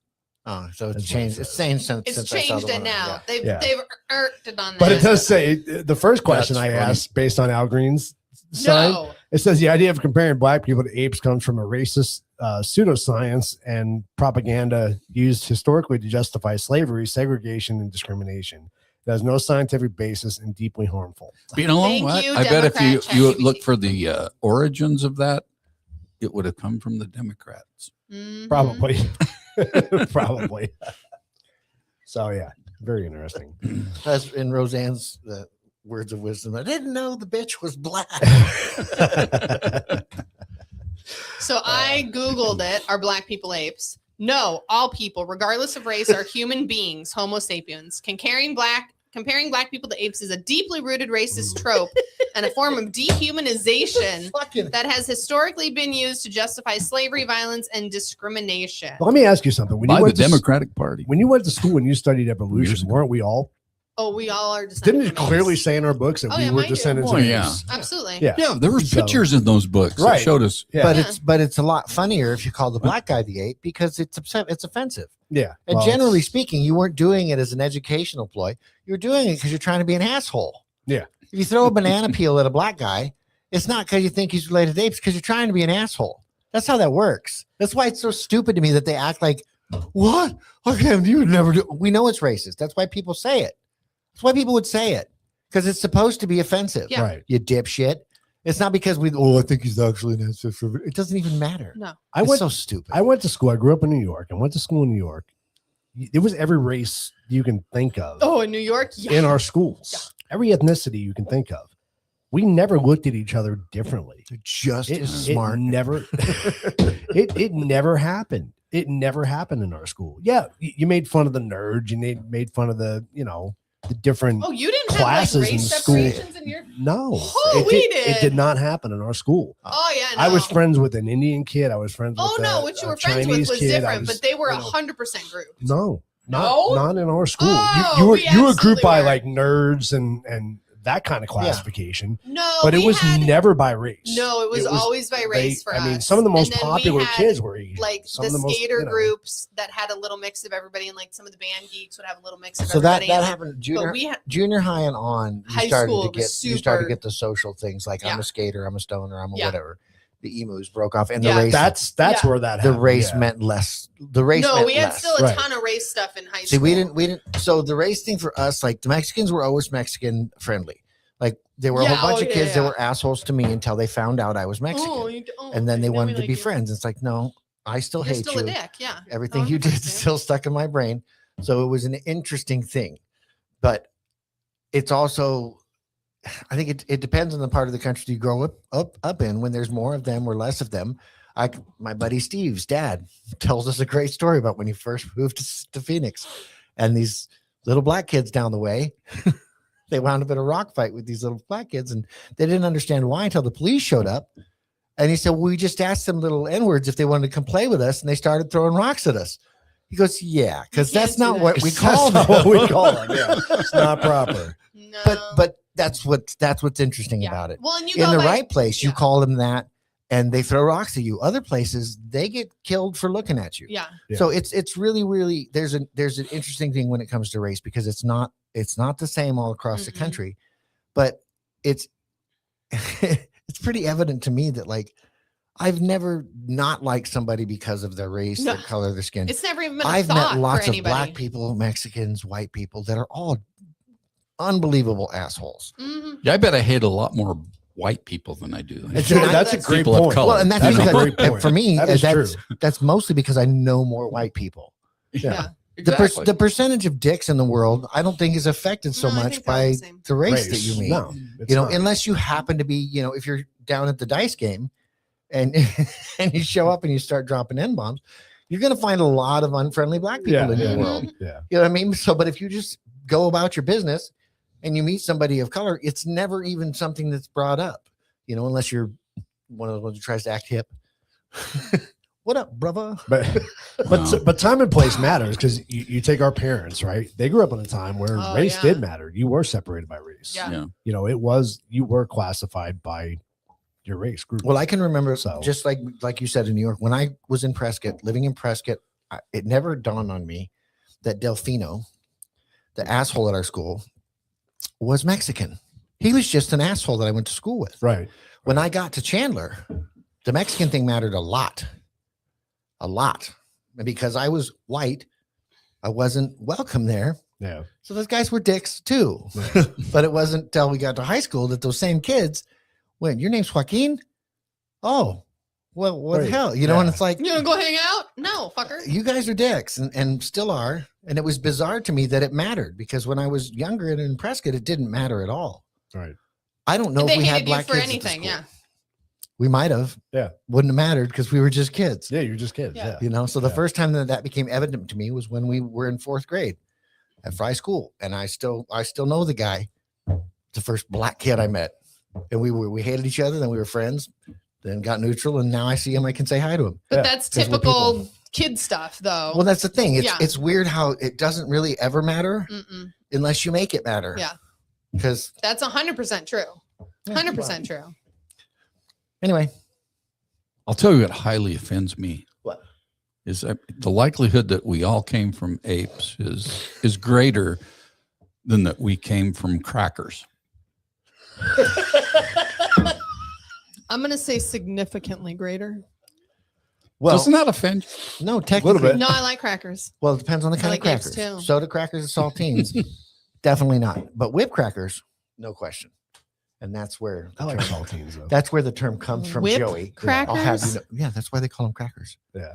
Oh, so it's changed. It's changed since it's I saw changed the it one. now. Yeah. They've irked it on that. But it does say the first question That's I funny. asked based on Al Green's sign. No. It says the idea of comparing Black people to apes comes from a racist pseudoscience and propaganda used historically to justify slavery, segregation, and discrimination. It has no scientific basis and deeply harmful. You know Thank what? you, I bet if Democrat you ChatGPT. look for the origins of that, it would have come from the Democrats. Mhm. Probably. Probably. So, yeah, very interesting. As in Roseanne's words of wisdom, I didn't know the bitch was Black. So I Googled it. Are Black people apes? No, all people, regardless of race, are human beings, Homo sapiens. Comparing Black people to apes is a deeply rooted racist trope and a form of dehumanization that has historically been used to justify slavery, violence, and discrimination. But let me ask you something. When By you the went to Democratic Party. when you went to school and you studied Years evolution, ago. weren't we all? Oh, we all are descendants. Didn't it from clearly apes. say in our books that Oh, we yeah, were mine do. descendants Oh, of yeah. apes? Absolutely. Yeah. Yeah, there were So- pictures in those books Right. that showed us. Yeah. But it's a lot funnier if you call the Black guy the ape because it's offensive. Yeah. And Well, generally it's- speaking, you weren't doing it as an educational ploy. You were doing it because you're trying to be an asshole. Yeah. If you throw a banana peel at a Black guy, it's not because you think he's related to apes, because you're trying to be an asshole. That's how that works. That's why it's so stupid to me that they act like, what? Okay, you would never do. We know it's racist. That's why people say it. That's why people would say it, because it's supposed to be offensive. Yeah. Right. You dipshit. It's not because I think he's actually an ancestor. It doesn't even matter. No. It's so stupid. I went to school. I grew up in New York. I went to school in New York. It was every race you can think of Oh, in New York? Yeah. in our schools. Every ethnicity you can think of. We never looked at each other differently. They're just It, as it smart. never it never happened. It never happened in our school. Yeah, you made fun of the nerds, you made fun of the, the different Oh, you didn't classes have like in race school. separations in your. No, Oh, we did. It did not happen in our school. Oh yeah, no. I was friends with an Indian kid. I was friends Oh with no, a, what you a were friends with Chinese was kid. different, but they were 100% group. No, No? not in our school. Oh, you were we grouped absolutely by were. like nerds and that kind of classification. No, But it we was had, never by race. No, it was always by race for us. I mean, some of the most And then we popular had, kids were Asian. like Some the of the most, skater you know. groups that had a little mix of everybody, and like some of the band geeks would have a little mix of So that everybody. happened But we had junior high and on. High You started school to was get you started to super- get the social things like I'm Yeah. a skater, I'm a stoner, I'm a Yeah. whatever. The emus broke off, and Yeah. the race. That's Yeah. where that the happened. race yeah. meant less. The race. no, meant we had less. still a Right. ton of race stuff in high See, school. we didn't. So the race thing for us, like the Mexicans were always Mexican friendly. Like there were a Yeah, whole bunch oh, of kids that yeah. were assholes to me until they found out I was Mexican, and then they wanted to be friends. It's like, no, I still You're hate still you. a dick, yeah. Everything Oh, you did is okay. still stuck in my brain. So it was an interesting thing, but it's also, I think it depends on the part of the country you grow up in. When there's more of them or less of them, my buddy Steve's dad tells us a great story about when he first moved to Phoenix, and these little black kids down the way, they wound up in a rock fight with these little black kids, and they didn't understand why until the police showed up. And he said, well, we just asked them little N-words if they wanted to come play with us, and they started throwing rocks at us. He goes, yeah, because You can't that's do not that. what we That's call not them. what we call them. Yeah, it's not proper. No. But that's what's interesting Yeah. about it. Well, and you In go the by- right place, you yeah. call them that, and they throw rocks at you. Other places, they get killed for looking at you. Yeah. Yeah. So it's really there's an interesting thing when it comes to race, because it's not the same all across the Mm-mm. country, but it's it's pretty evident to me that like I've never not liked somebody because of their race, No. their color, their skin. It's never even been a I've thought met lots for of anybody. black people, Mexicans, white people that are all unbelievable assholes. Mhm. Yeah, I bet I hate a lot more white people than I do. It's Dude, not- that's a that's great people of point. color. Well, and that's That's a because great point. for me, That is that's mostly because I know more white people. Yeah. Exactly. The percentage of dicks in the world, I don't think is affected so No, I much think they're all by the same. the race that you meet. No, it's You know, not. unless you happen to be, you know, if you're down at the dice game and and you show up and you start dropping N-bombs, you're going to find a lot of unfriendly black people yeah, in yeah, your world. yeah. You know what I mean? So, but if you just go about your business and you meet somebody of color, it's never even something that's brought up, you know, unless you're one of the ones who tries to act hip. What up, brother? But time and place matters, because you take our parents, right? They grew up in a time where Oh, race yeah. did matter. You were separated by race. Yeah. Yeah. You know, you were classified by your race group. Well, I can remember, So- just like you said in New York, when I was in Prescott, living in Prescott, it never dawned on me that Delfino, the asshole at our school, was Mexican. He was just an asshole that I went to school with. right. When I got to Chandler, the Mexican thing mattered a lot. And because I was white, I wasn't welcome there. Yeah. So those guys were dicks too. Yeah. But it wasn't until we got to high school that those same kids went, your name's Joaquin? Oh, well, what the Right. hell? You know, and Yeah. it's like, You gonna go hang out? No, fucker. you guys are dicks and still are. And it was bizarre to me that it mattered, because when I was younger and in Prescott, it didn't matter at all. Right. I don't know They if we had hated you black for kids at the anything, school. yeah. We might have. Yeah. Wouldn't have mattered because we were just kids. Yeah. You're just kids. Yeah. Yeah. You know, so the Yeah. first time that became evident to me was when we were in fourth grade at Fry School, and I still know the guy, the first black kid I met, and we hated each other, then we were friends, then got neutral, and now I see him, I can say hi to him. But Yeah, that's 'cause we're typical people. kid stuff, though. Well, that's the thing. Yeah. It's weird how it doesn't really ever matter Mm-mm. unless you make it matter. Yeah. Because That's 100% true. 100% true. anyway, I'll tell you what highly offends me. What? Is that the likelihood that we all came from apes is greater than that we came from crackers. I'm gonna say significantly greater. well, Doesn't that offend you? no, technically, bit. No, I like crackers. well, it depends on the kind like of apes, crackers. too. Soda crackers and saltines, definitely not. But whip crackers, no question. And that's where I like saltines though. that's where the term comes from, Whip Joey. crackers? I'll have you know, yeah, that's why they call them crackers. Yeah.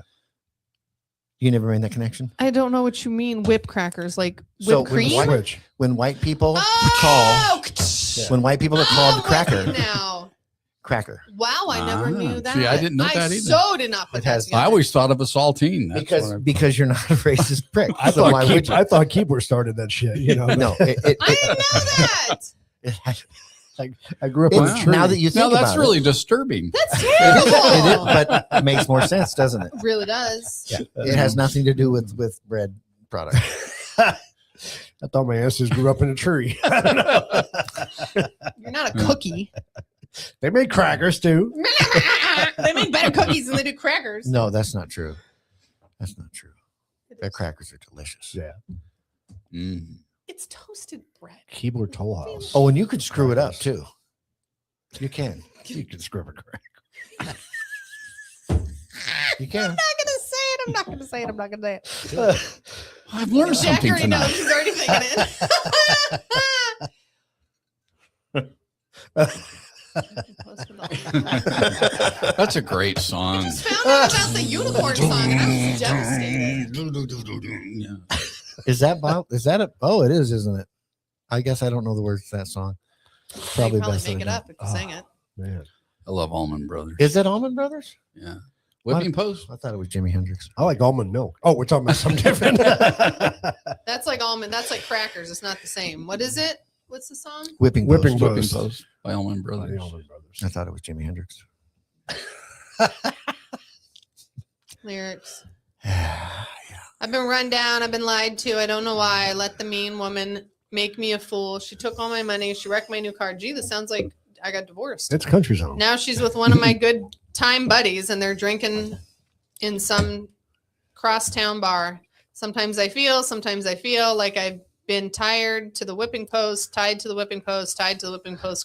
You never made that connection? I don't know what you mean. Whip crackers, like So whipped when cream. white- Which When white people Oh, call, when white people are called I'm with cracker, you now. cracker. Wow, I never knew that. See, I didn't know that either. So did not put It that has- together. I always thought of a saltine. That's Because you're not a racist prick. I So why would you? thought Keeper started that shit. You know, No, I didn't know that. I grew up on a it's, tree. now that you think that's about really it, disturbing. That's it terrible. is, but it makes more sense, doesn't it? It really does. Yeah. It has nothing to do with bread product. I thought my ancestors grew up in a tree. You're not a cookie. They made crackers too. They make better cookies than they do crackers. No, that's not true. That's not true. Their crackers are delicious. Yeah. Mm. It's toasted bread. Keebler Toll House. Oh, and you could screw it up too. You can. You can screw up a crack. You can. I'm not gonna say it. I'm not gonna say it. I'm not gonna say it. I've learned Jack something already knows. tonight. He's already thinking it. That's a great song. Just found out about the unicorn song and I was devastated. Yeah. Is that Bob? Is that a? Oh, it is, isn't it? I guess I don't know the words to that song. Probably Probably best make that it I up if you sang it. Man, I love Allman Brothers. know. Is it Allman Brothers? Yeah. Whipping Post. I thought it was Jimi Hendrix. I like almond milk. Oh, we're talking about something different. That's like almond. That's like crackers. It's not the same. What is it? What's the song? Whipping Whipping Post. Whipping Post. Post by Allman The Brothers. Allman Brothers. I thought it was Jimi Hendrix. Lyrics. I've been run down. I've been lied to. I don't know why. I let the mean woman make me a fool. She took all my money. She wrecked my new car. Gee, this sounds like I got divorced. It's country song. Now she's with one of my good time buddies and they're drinking in some crosstown bar. Sometimes I feel like I've been tied to the whipping post.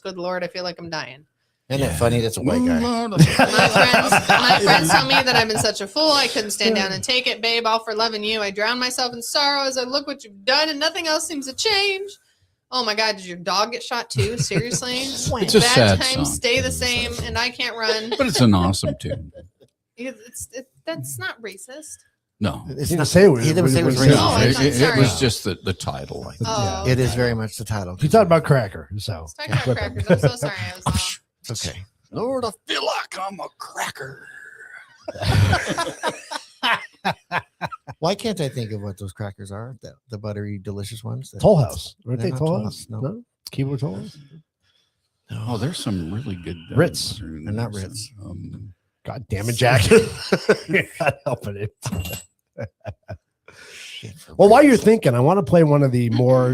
Good Lord, I feel like I'm dying. Isn't it funny? That's a white guy. My friends tell me that I've been such a fool. I couldn't stand down and take it, babe. All for loving you. I drown myself in sorrow as I look what you've done, and nothing else seems to change. Oh my God! Did your dog get shot too? Seriously? It's a Bad sad times song. stay the same, and I can't run. But it's an awesome tune. That's not racist. No. It's He not didn't say it was- he didn't say it was was- racist. Oh, I it, thought- it sorry. was just the title. I think. Oh, It is very much the title. He talked about cracker. So Let's talk about crackers. I'm so sorry. I was off. It's okay. Lord, I feel like I'm a cracker. Why can't I think of what those crackers are? The buttery, delicious ones. Toll House. Aren't They're they not Toll Toll House? House, no. No. Keebler Toll House. Oh, there's some really good Ritz. They're not Ritz. God damn it, Jack. You're not helping it. Well, while you're thinking, I want to play one of the more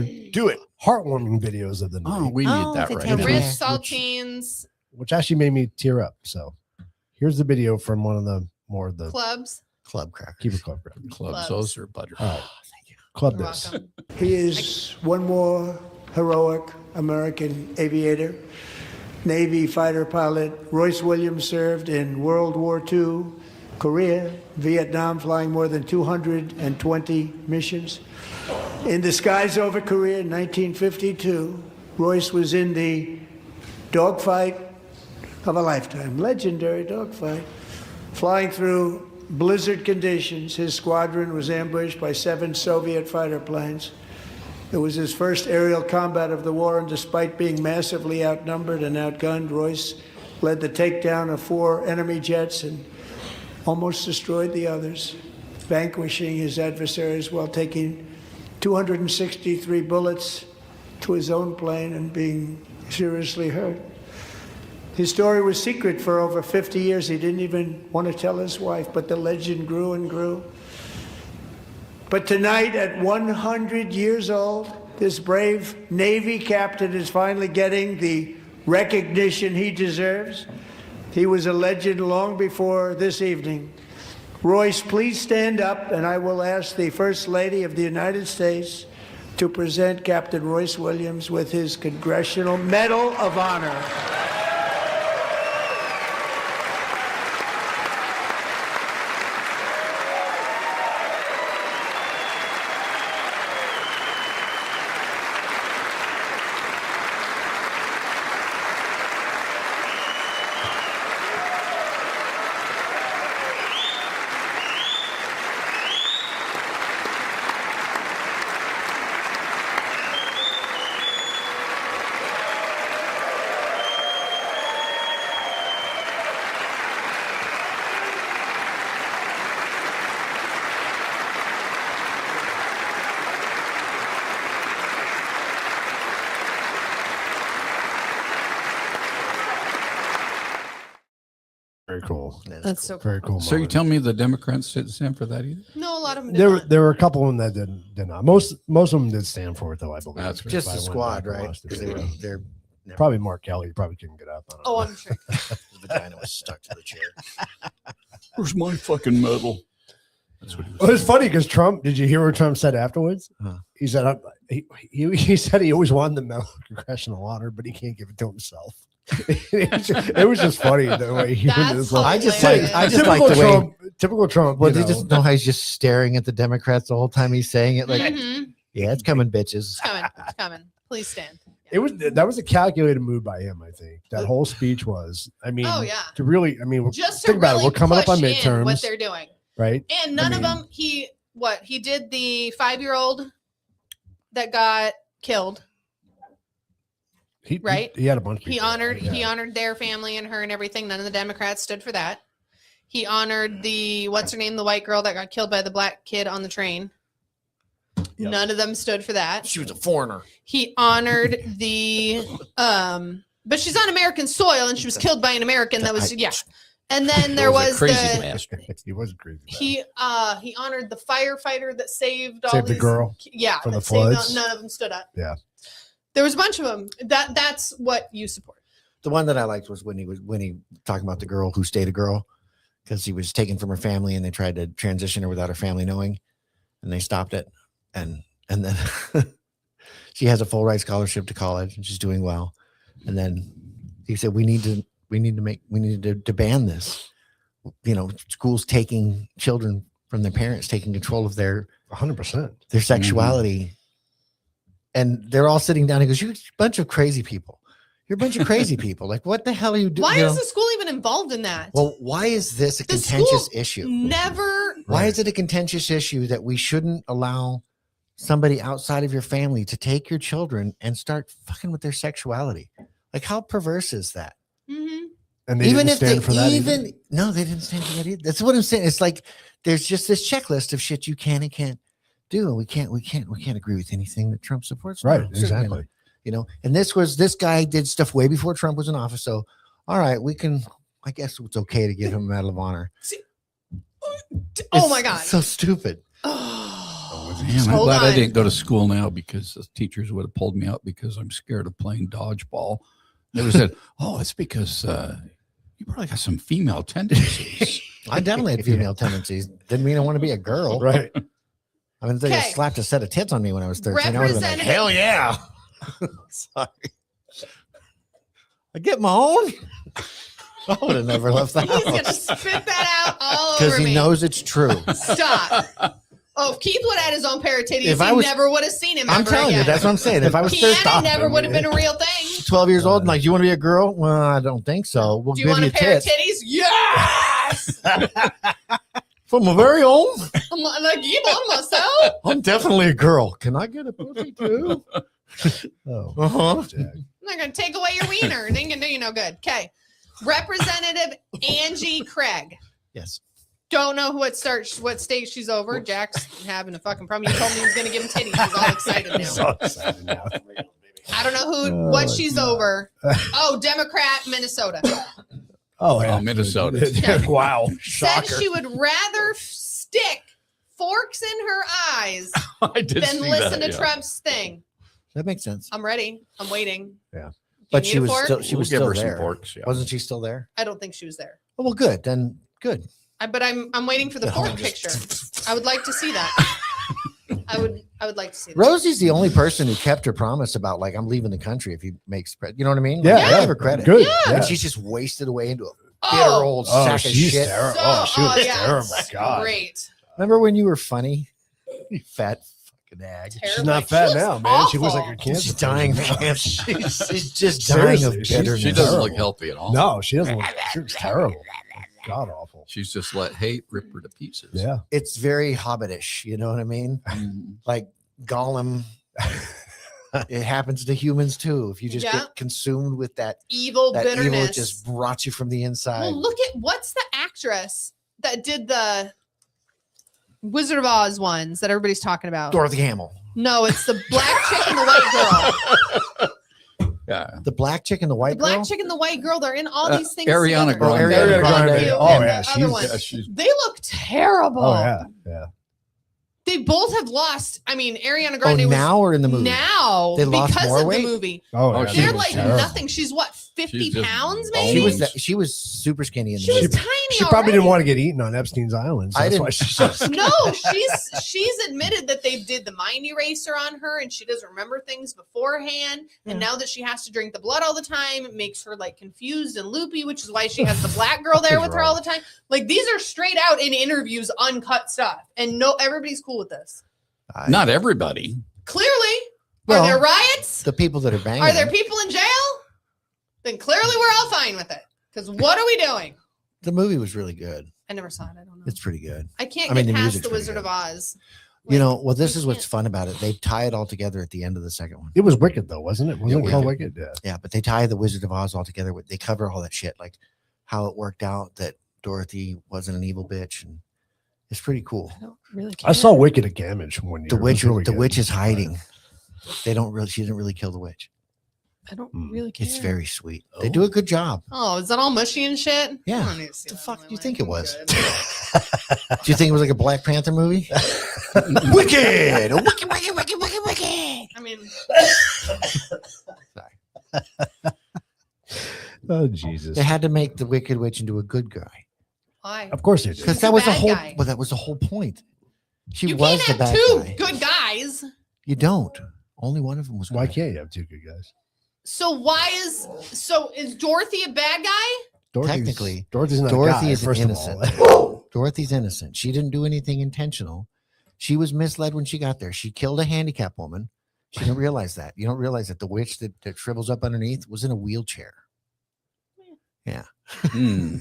heartwarming videos of the night, Oh, we need Oh, that the right The now. Ritz saltines which actually made me tear up. So here's the video from one of the more of the clubs. club crackers. Keebler Club. Clubs, Clubs. those are butter. All right. Club You're this. welcome. He is one more heroic American aviator, Navy fighter pilot. Royce Williams served in World War II, Korea, Vietnam, flying more than 220 missions. In the skies over Korea in 1952, Royce was in the dogfight of a lifetime, legendary dogfight, flying through blizzard conditions. His squadron was ambushed by 7 Soviet fighter planes. It was his first aerial combat of the war, and despite being massively outnumbered and outgunned, Royce led the takedown of 4 enemy jets and almost destroyed the others, vanquishing his adversaries while taking 263 bullets to his own plane and being seriously hurt. His story was secret for over 50 years. He didn't even want to tell his wife, but the legend grew and grew. But tonight, at 100 years old, this brave Navy captain is finally getting the recognition he deserves. He was a legend long before this evening. Royce, please stand up, and I will ask the First Lady of the United States to present Captain Royce Williams with his Congressional Medal of Honor. cool. That's so cool. Very cool. So you moment. tell me the Democrats didn't stand for that either? No, a lot of them did not. There were a couple of them that did not. Most of them did stand for it, though. I believe That's If Just I the went squad, back and right? watched the Because video. they're Probably Mark Kelly probably couldn't get up. I don't Oh, know. I'm sure. the vagina was stuck to the chair. Where's my fucking medal? That's what he was Well, it's saying. funny because Trump. Did you hear what Trump said afterwards? Huh. He said he said he always wanted the Medal of Congressional Honor, but he can't give it to himself. It was just funny the way he That's was like. I just hilarious. like the way. Typical Trump. Well, you do you know. just know how he's just staring at the Democrats the whole time he's saying it? Like, Mhm. yeah, it's coming, bitches. It's coming. It's coming. Please stand. That was a calculated move by him. I think that whole speech was. I mean, Oh, yeah. to really. I mean, Just to think about really it. We're coming up on push in what midterms, they're doing. right? And none I of mean- them, he did the 5-year-old that got killed. Right? He had a bunch. Of He people, honored yeah. he honored their family and her and everything. None of the Democrats stood for that. He honored the what's her name, the white girl that got killed by the black kid on the train. Yep. None of them stood for that. She was a foreigner. He honored the but she's on American soil and she was killed by an American that was And then there was crazy the bastard. He wasn't crazy. he honored the firefighter that saved all Saved the these girl yeah from the that saved all- floods. none of them stood up. Yeah. There was a bunch of them. That's what you support. The one that I liked was when he talking about the girl who stayed a girl because he was taken from her family and they tried to transition her without her family knowing, and they stopped it, and then she has a full ride scholarship to college and she's doing well, and then he said we need to ban this, schools taking children from their parents, taking control of their 100%. their sexuality. And they're all sitting down. He goes, "You're a bunch of crazy people. You're a bunch of crazy people. Like, what the hell are you doing?" Why is the school even involved in that? Well, why is this a The contentious school issue? Never. Why is it a contentious issue that we shouldn't allow somebody outside of your family to take your children and start fucking with their sexuality? Like, how perverse is that? Mhm. And they didn't stand for that. either. No, they didn't stand for that either. That's what I'm saying. It's like there's just this checklist of shit you can and can't do, and we can't agree with anything that Trump supports. Right, No, certainly exactly. not. And this guy did stuff way before Trump was in office. So, all right, I guess it's okay to give him a Medal of Honor. Oh my God. So stupid. Oh, Man, I'm hold glad on. I didn't go to school now because the teachers would have pulled me out because I'm scared of playing dodgeball. They would have said, "Oh, it's because you probably got some female tendencies." I definitely had female tendencies. Didn't mean I want to be a girl. Right. I mean, they Okay. slapped a set of tits on me when I was 13. I would have been like, Representative- hell yeah. Sorry. I get my own. I would have never left the He's gonna house. spit that out all Because over he me. knows it's true. Stop. Oh, if Keith would have had his own pair of titties, If I he was- never would have seen him. I'm ever telling you, again. that's what I'm saying. If I was Keanu never would have been a real thing. 12 years old and like, you want to be a girl? Well, I don't think so. We'll Do you give want you a pair tits. of titties? Yes. From my very own. I'm like, you want myself? I'm definitely a girl. Can I get a pussy too? Oh, Uh-huh. Jack. I'm not going to take away your wiener. It ain't going to do you no good. Okay. Representative Angie Craig. Yes. Don't know what state she's over. Jack's having a fucking problem. You told me he was going to give him titties. He's all excited now. So excited now. I don't know what she's over. Oh, Democrat, Minnesota. Oh, Oh, Minnesota. Yeah. Wow. Said Shocker. she would rather stick forks in her eyes I did than see listen that, to yeah. Trump's thing. That makes sense. I'm ready. I'm waiting. Yeah. Do you But need she a was fork? still she was We'll give still her there. some forks. Yeah. Wasn't she still there? I don't think she was there. Oh, well, good. Then good. But I'm waiting for the Oh, fork just- picture. I would like to see that. I would like to see that. Rosie's the only person who kept her promise about like I'm leaving the country if he makes credit. You know what I mean? Yeah, Like, I yeah. give her credit. Good. Yeah. Yeah. And she's just wasted away into a bitter Oh, old Oh, sack of she's shit. terrible. so, Oh, she was yeah, terrible. it's God. great. Remember when you were funny? You fat fucking ag. Terrible. She's not She fat looks now, man. She looks like awful. her cancer. She's dying, patient. man. She's just dying Seriously, of she's- bitterness. She doesn't Terrible. look healthy at all. No, she doesn't look. She looks terrible. God awful. She's just let hate rip her to pieces. Yeah. It's very hobbitish. You know what I mean? Mm. Like Gollum. It happens to humans too. If you just Yeah. get consumed with that Evil evil, bitterness. it just brought you from the inside. Well, look at what's the actress that did the Wizard of Oz ones that everybody's talking about. Dorothy Hamill. No, it's the black chick and the white girl. Yeah. The black chick and the white The black girl. chick and the white girl, they're in all these things. Ariana together. Grande. Ariana Grande. Oh, And yeah, the other one. she's They look terrible. Oh yeah, yeah. They both have lost. I mean, Ariana Oh, Grande now or in the movie? Now They lost because more of weight? the movie. Oh, yeah. she They're was like terrible. nothing. She's what, 50 She's just pounds bones. maybe? She was super skinny in the She was movie. tiny. She probably didn't already. want to get eaten on Epstein's Island. So I that's didn't- why she's just No, she's admitted that they did the mind eraser on her and she doesn't remember things beforehand. And now that she has to drink the blood all the time, it makes her like confused and loopy, which is why she has the black girl there with her all the time. Like these are straight out in interviews, uncut stuff. And no, everybody's cool with this. not everybody. Clearly. Well, are there riots? The people that are banging. Are there people in jail? Then clearly we're all fine with it. Because what are we doing? The movie was really good. I never saw it. I don't know. It's pretty good. I can't I mean, get the past music's The pretty Wizard good. of Oz. You Like, know, well, this you is what's can't- fun about it. They tie it all together at the end of the second one. It was Wicked though, wasn't it? Wasn't Yeah, it called Wicked? Yeah. Yeah, but they tie the Wizard of Oz all together. They cover all that shit, like how it worked out that Dorothy wasn't an evil bitch, and it's pretty cool. I don't really I saw Wicked at Gamage one year. The It was witch, really the good. witch is hiding. They don't really. She didn't really kill the witch. I don't Mm. really care. It's very sweet. They do a good job. Oh, is that all mushy and shit? Yeah. I don't need to see The that fuck in my do you life. think it I'm was? good. Do you think it was like a Black Panther movie? Wicked, wicked, wicked, wicked, wicked, wicked. I mean, Oh Jesus! They had to make the Wicked Witch into a good guy why? Of course they did. because She's that a was the bad whole. guy. Well, that was the whole point. She You was can't the have bad two guy. good guys. You don't. Only one of them was. Why good. can't you have two good guys? So is Dorothy a bad guy? Technically, Dorothy's not Dorothy a guy, is first innocent. of all. Dorothy's innocent. She didn't do anything intentional. She was misled when she got there. She killed a handicapped woman. She didn't realize that. You don't realize that the witch that shrivels up underneath was in a wheelchair. Yeah. Hmm.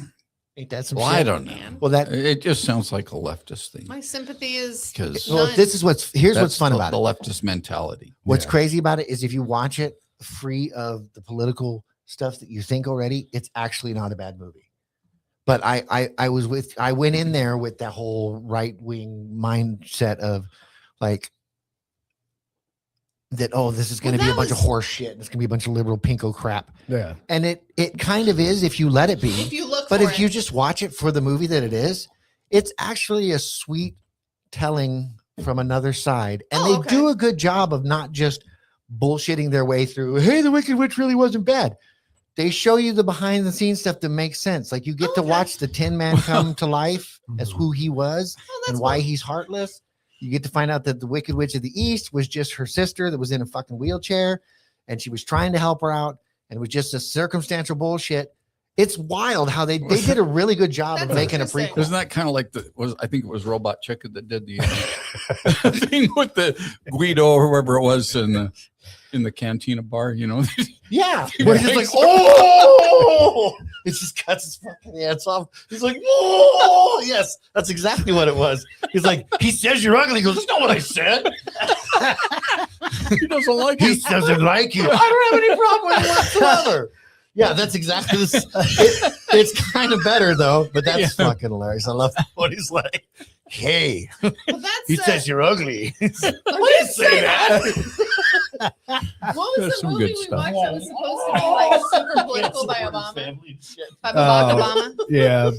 Ain't that some Well, shit? I don't know. Well, that It just sounds like a leftist thing. My sympathy is Because well, none. this is here's what's that's fun the, about the it. leftist mentality. What's Yeah. crazy about it is if you watch it free of the political stuff that you think already, it's actually not a bad movie. But I went in there with that whole right wing mindset of like that. Oh, this is going to Well, be a that bunch of was- horse shit. It's going to be a bunch of liberal pinko crap, Yeah. and it kind of is if you let it be. if you look But for if you it. just watch it for the movie that it is, it's actually a sweet telling from another side. And Oh, they do a good job of not just bullshitting their way through, hey, the Wicked Witch really wasn't bad. They show you the behind the scenes stuff that makes sense. Like you get Oh, to okay. watch the Tin Man come to life as who he was Oh, that's and why cool. he's heartless. You get to find out that the Wicked Witch of the East was just her sister that was in a fucking wheelchair and she was trying to help her out and it was just a circumstantial bullshit. It's wild how they did a really good job of That's making a interesting. prequel. Isn't that kind of like I think it was Robot Chicken that did the thing with the Guido or whoever it was in the cantina bar, you know? Yeah. Yeah. Where he's like, oh, it just cuts his fucking hands off. He's like, oh, yes, that's exactly what it was. He's like, he says you're ugly. He goes, that's not what I said. He doesn't like He it. doesn't like you. I don't have any problem with it whatsoever. Yeah, that's exactly this. It's kind of better though, but that's Yeah. fucking hilarious. I love what he's like. Hey, But that's he says you're ugly. what is say that? What was There's the some movie good we stuff. watched that was supposed to be like super political by Obama? By Barack Obama? Yeah.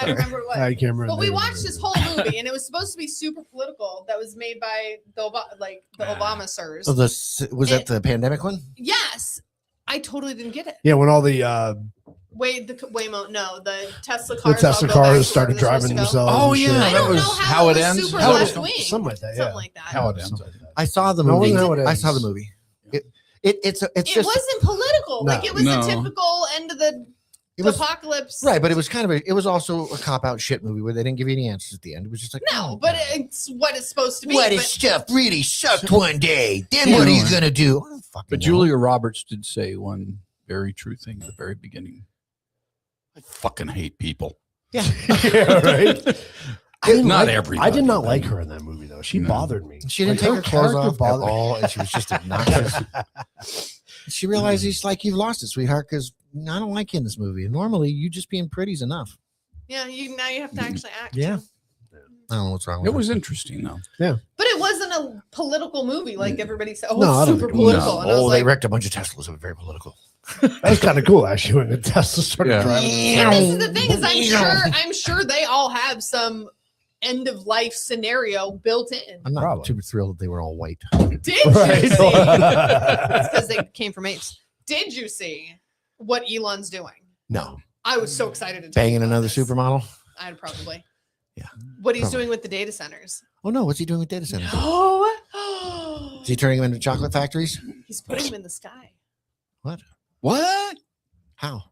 I don't remember what. I can't remember. But the we name of watched it. this whole movie, and it was supposed to be super political. That was made by the Obama sirs. So was that the pandemic one? Yes, I totally didn't get it. Yeah, when all the The Tesla cars. Tesla all go back cars to started where they're driving supposed to go. themselves. Oh, and shit. yeah, I that don't was know how it was ends. Super How it left is. wing. Something like that. Yeah. Something like that. How it ends. Something like that. I saw the No, movie. wasn't that what it I saw the is? movie. It's It just wasn't political. No. Like it was No. a typical end of the it was apocalypse. right, but it was kind of it was also a cop out shit movie where they didn't give you any answers at the end. It was just like No, but it's what it's supposed to be. what if but stuff really sucked one day? Then what are you gonna do? I don't fucking But know. Julia Roberts did say one very true thing at the very beginning. I fucking hate people. yeah. Yeah, right. I didn't Not like- everybody. I did not like her in that movie though. She No. bothered me. She didn't Like, take her clothes character off at bothered- all, and she was just obnoxious. She realized he's like, you've lost it, sweetheart, because I don't like you in this movie. And normally, you just being pretty's enough. yeah, now you have to actually act. Yeah. I don't know what's wrong with It was interesting though. But it wasn't a political movie like everybody said. Oh, No, I it's don't super think it was. political. And I was Oh, they like, wrecked a bunch of Teslas. It was very political. That was kind of cool actually when the Tesla started Yeah. driving. but this is the thing is I'm sure they all have some end of life scenario built in. I'm not Probably. too thrilled that they were all white. Did you Right. see? It's because they came from apes. Did you see what Elon's doing? No. I was so excited to tell you Banging about another this. supermodel? I'd probably. Yeah. What he's Probably. doing with the data centers. Oh, no. What's he doing with data centers? Oh, Is he turning them into chocolate factories? he's putting them in the sky. What? What? How?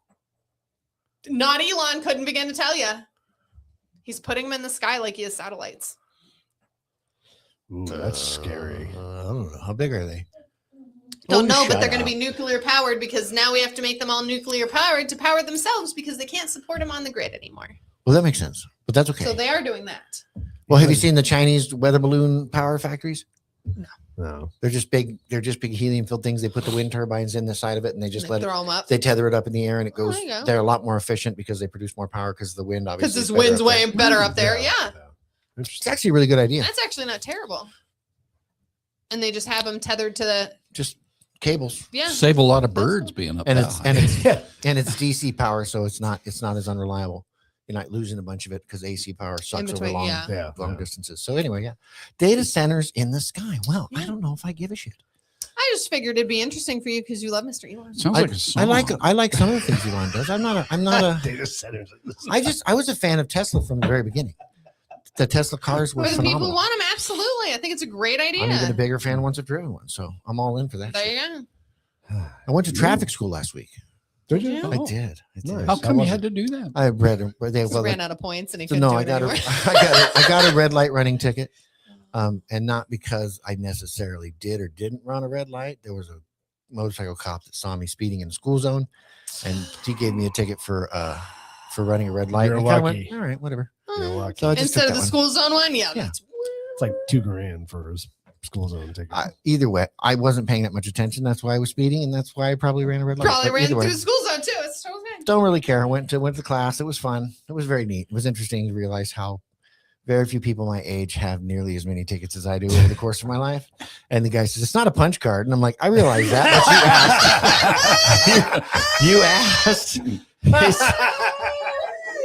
Not Elon couldn't begin to tell you. He's putting them in the sky like he has satellites. Ooh, that's scary. I don't know. How big are they? Don't Oh, know, but shut they're going to up. be nuclear powered because now we have to make them all nuclear powered to power themselves because they can't support them on the grid anymore. Well, that makes sense. But that's okay. So they are doing that. Well, have you seen the Chinese weather balloon power factories? No. They're just big helium-filled things. They put the wind turbines in the side of it, and they just And they let it. throw them up They tether it up in the air, and it goes. there you go. They're a lot more efficient because they produce more power because the wind because obviously. this is better wind's up there. way better up there. Yeah. It's Interesting. actually a really good idea. That's actually not terrible. And they just have them tethered to the Just cables, yeah. Save a lot of birds being up and that it's high. and it's and it's DC power, so it's not as unreliable. You're not losing a bunch of it because AC power sucks over between, long yeah. long distances. So anyway, yeah, data centers in the sky. Well, I Yeah. don't know if I give a shit. I just figured it'd be interesting for you because you love Mr. Elon. Sounds like a song. I like some of the things Elon does. I'm not a Data centers. I was a fan of Tesla from the very beginning. The Tesla cars were But if people phenomenal. want them, absolutely. I think it's a great idea. I'm even a bigger fan once I've driven one, so I'm all in for that. There shit. you go. I went to traffic school last week. Did you? you? I Oh. did. I did. Nice. How come you wasn't- had to do that? I read. They He well, ran out of points and he so couldn't no, do I it got anymore. I got a red light running ticket, and not because I necessarily did or didn't run a red light. There was a motorcycle cop that saw me speeding in the school zone, and he gave me a ticket for running a red light. You're And I kinda lucky. went, all right, whatever. You're Oh. lucky. So I just Instead took of the that one. school zone one, yeah. Yeah. That's It's like $2,000 for his school zone ticket. Either way, I wasn't paying that much attention. That's why I was speeding, and that's why I probably ran a red light. probably But ran either through way, the school zone too. It's totally fine. don't really care. I went to the class. It was fun. It was very neat. It was interesting to realize how very few people my age have nearly as many tickets as I do over the course of my life. And the guy says, "It's not a punch card." And I'm like, "I realize that, but you asked."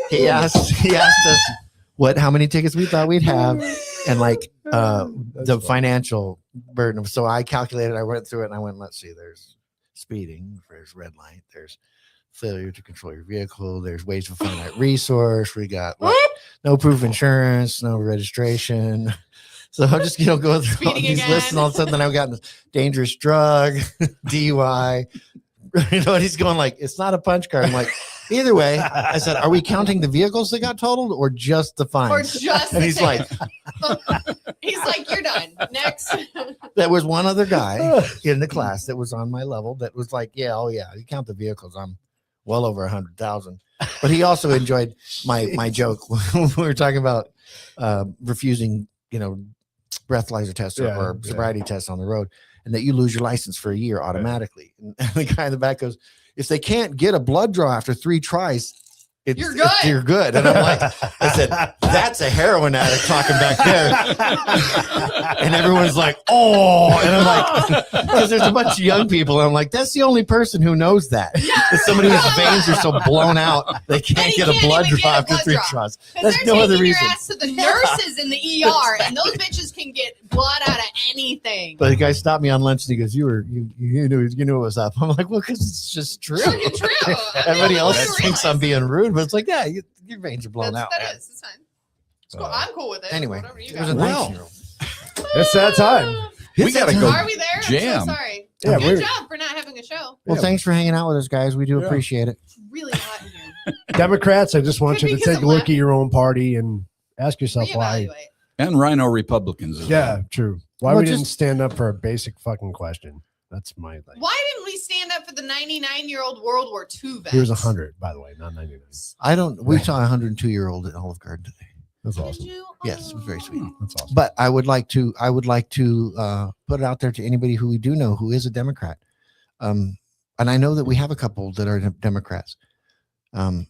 He asked us how many tickets we thought we'd have, and like the financial burden. So I calculated. I went through it, and I went, "Let's see. There's speeding. There's red light. There's failure to control your vehicle. There's waste of a finite resource. We got no proof of insurance, no registration." So I'm just going through all Speeding these again. lists, and all of a sudden I've gotten dangerous drug, DUI. You know, and he's going like, "It's not a punch card." I'm like, either way, I said, "Are we counting the vehicles that got totaled or just the Or fines?" just And the he's like, ticket. He's like, "You're done. Next." there was one other guy in the class that was on my level that was like, "Yeah, oh yeah, you count the vehicles, I'm well over 100,000." But he also enjoyed my joke when we were talking about refusing, breathalyzer tests or sobriety tests on the road, and that you lose your license for a year automatically. And the guy in the back goes, "If they can't get a blood draw after 3 tries, You're good." You're good." And I'm like, I said, "That's a heroin addict talking back there." And everyone's like, "Oh," and I'm like, because there's a bunch of young people. And I'm like, that's the only person who knows that. It's somebody whose veins are so blown out they can't get a blood draw after 3 tries. Because That's they're no other taking reason. your ass to the nurses in the ER, and those bitches can get blood out of anything. But the guy stopped me on lunch and he goes, you knew what was up." I'm like, "Well, because it's just true." Fucking true. I'm the Everybody only else one who thinks I'm realized. being rude, but it's like, yeah, your veins are blown out. That man. is. It's fine. It's cool. I'm cool with it. Anyway, Whatever you it was a got. Well, 19-year-old. It's that time. We gotta go Are we there? jam. I'm so sorry. Yeah, Good we're job for not having a show. Well, Yeah. thanks for hanging out with us, guys. We do Yeah. appreciate it. It's really hot in here. Democrats. I just want Could you be to 'cause take a I'm look laughing. at your own party and ask yourself why. Reevaluate. and Rhino Republicans. As Yeah, well. true. Why Well, we didn't just- stand up for a basic fucking question. That's my thing. Why didn't we stand up for the 99-year-old World War II vet? He was 100, by the way, not 99. We saw a 102-year-old at Olive Garden today. That's Did awesome. you? Yes, it was very sweet. That's awesome. But I would like to put it out there to anybody who we do know who is a Democrat. And I know that we have a couple that are Democrats. How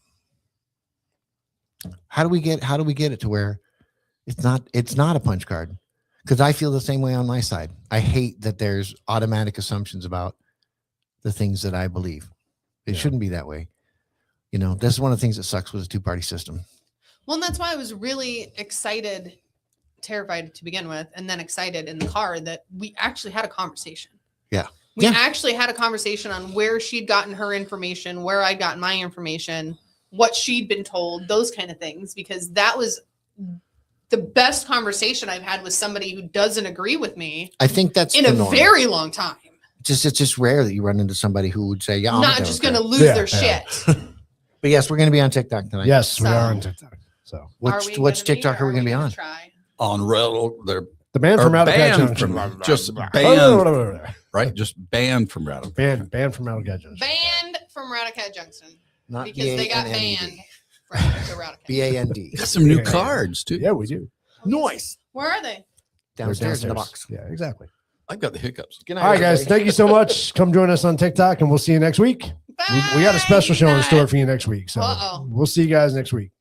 do we get it to where It's not a punch card, because I feel the same way on my side. I hate that there's automatic assumptions about the things that I believe. It shouldn't be that way. You know, that's one of the things that sucks with a two-party system. Well, and that's why I was really excited, terrified to begin with, and then excited in the car that we actually had a conversation. Yeah. We actually had a conversation on where she'd gotten her information, where I'd gotten my information, what she'd been told, those kind of things, because that was the best conversation I've had with somebody who doesn't agree with me. I think that's in a very long time. It's just rare that you run into somebody who would say, "Yeah, I'm not just going to lose their shit." But yes, we're going to be on TikTok tonight. Yes, we are on TikTok. So which TikTok are we going to be on? On Rattle, they're the band from Rattlecat banned Junction. from just banned, right? Just banned from Rattlecat. Banned from Rattlecat Junction. Banned from Rattlecat Junction. Not because they got banned from the Rattlecat. BAND. Got some new cards too. Yeah, we do. Nice. Where are they? Downstairs in the box. Yeah, exactly. I've got the hiccups. Good night, All right, guys. everybody. Thank you so much. Come join us on TikTok, and we'll see you next week. We got a special show in store for you next week. So we'll see you guys next week.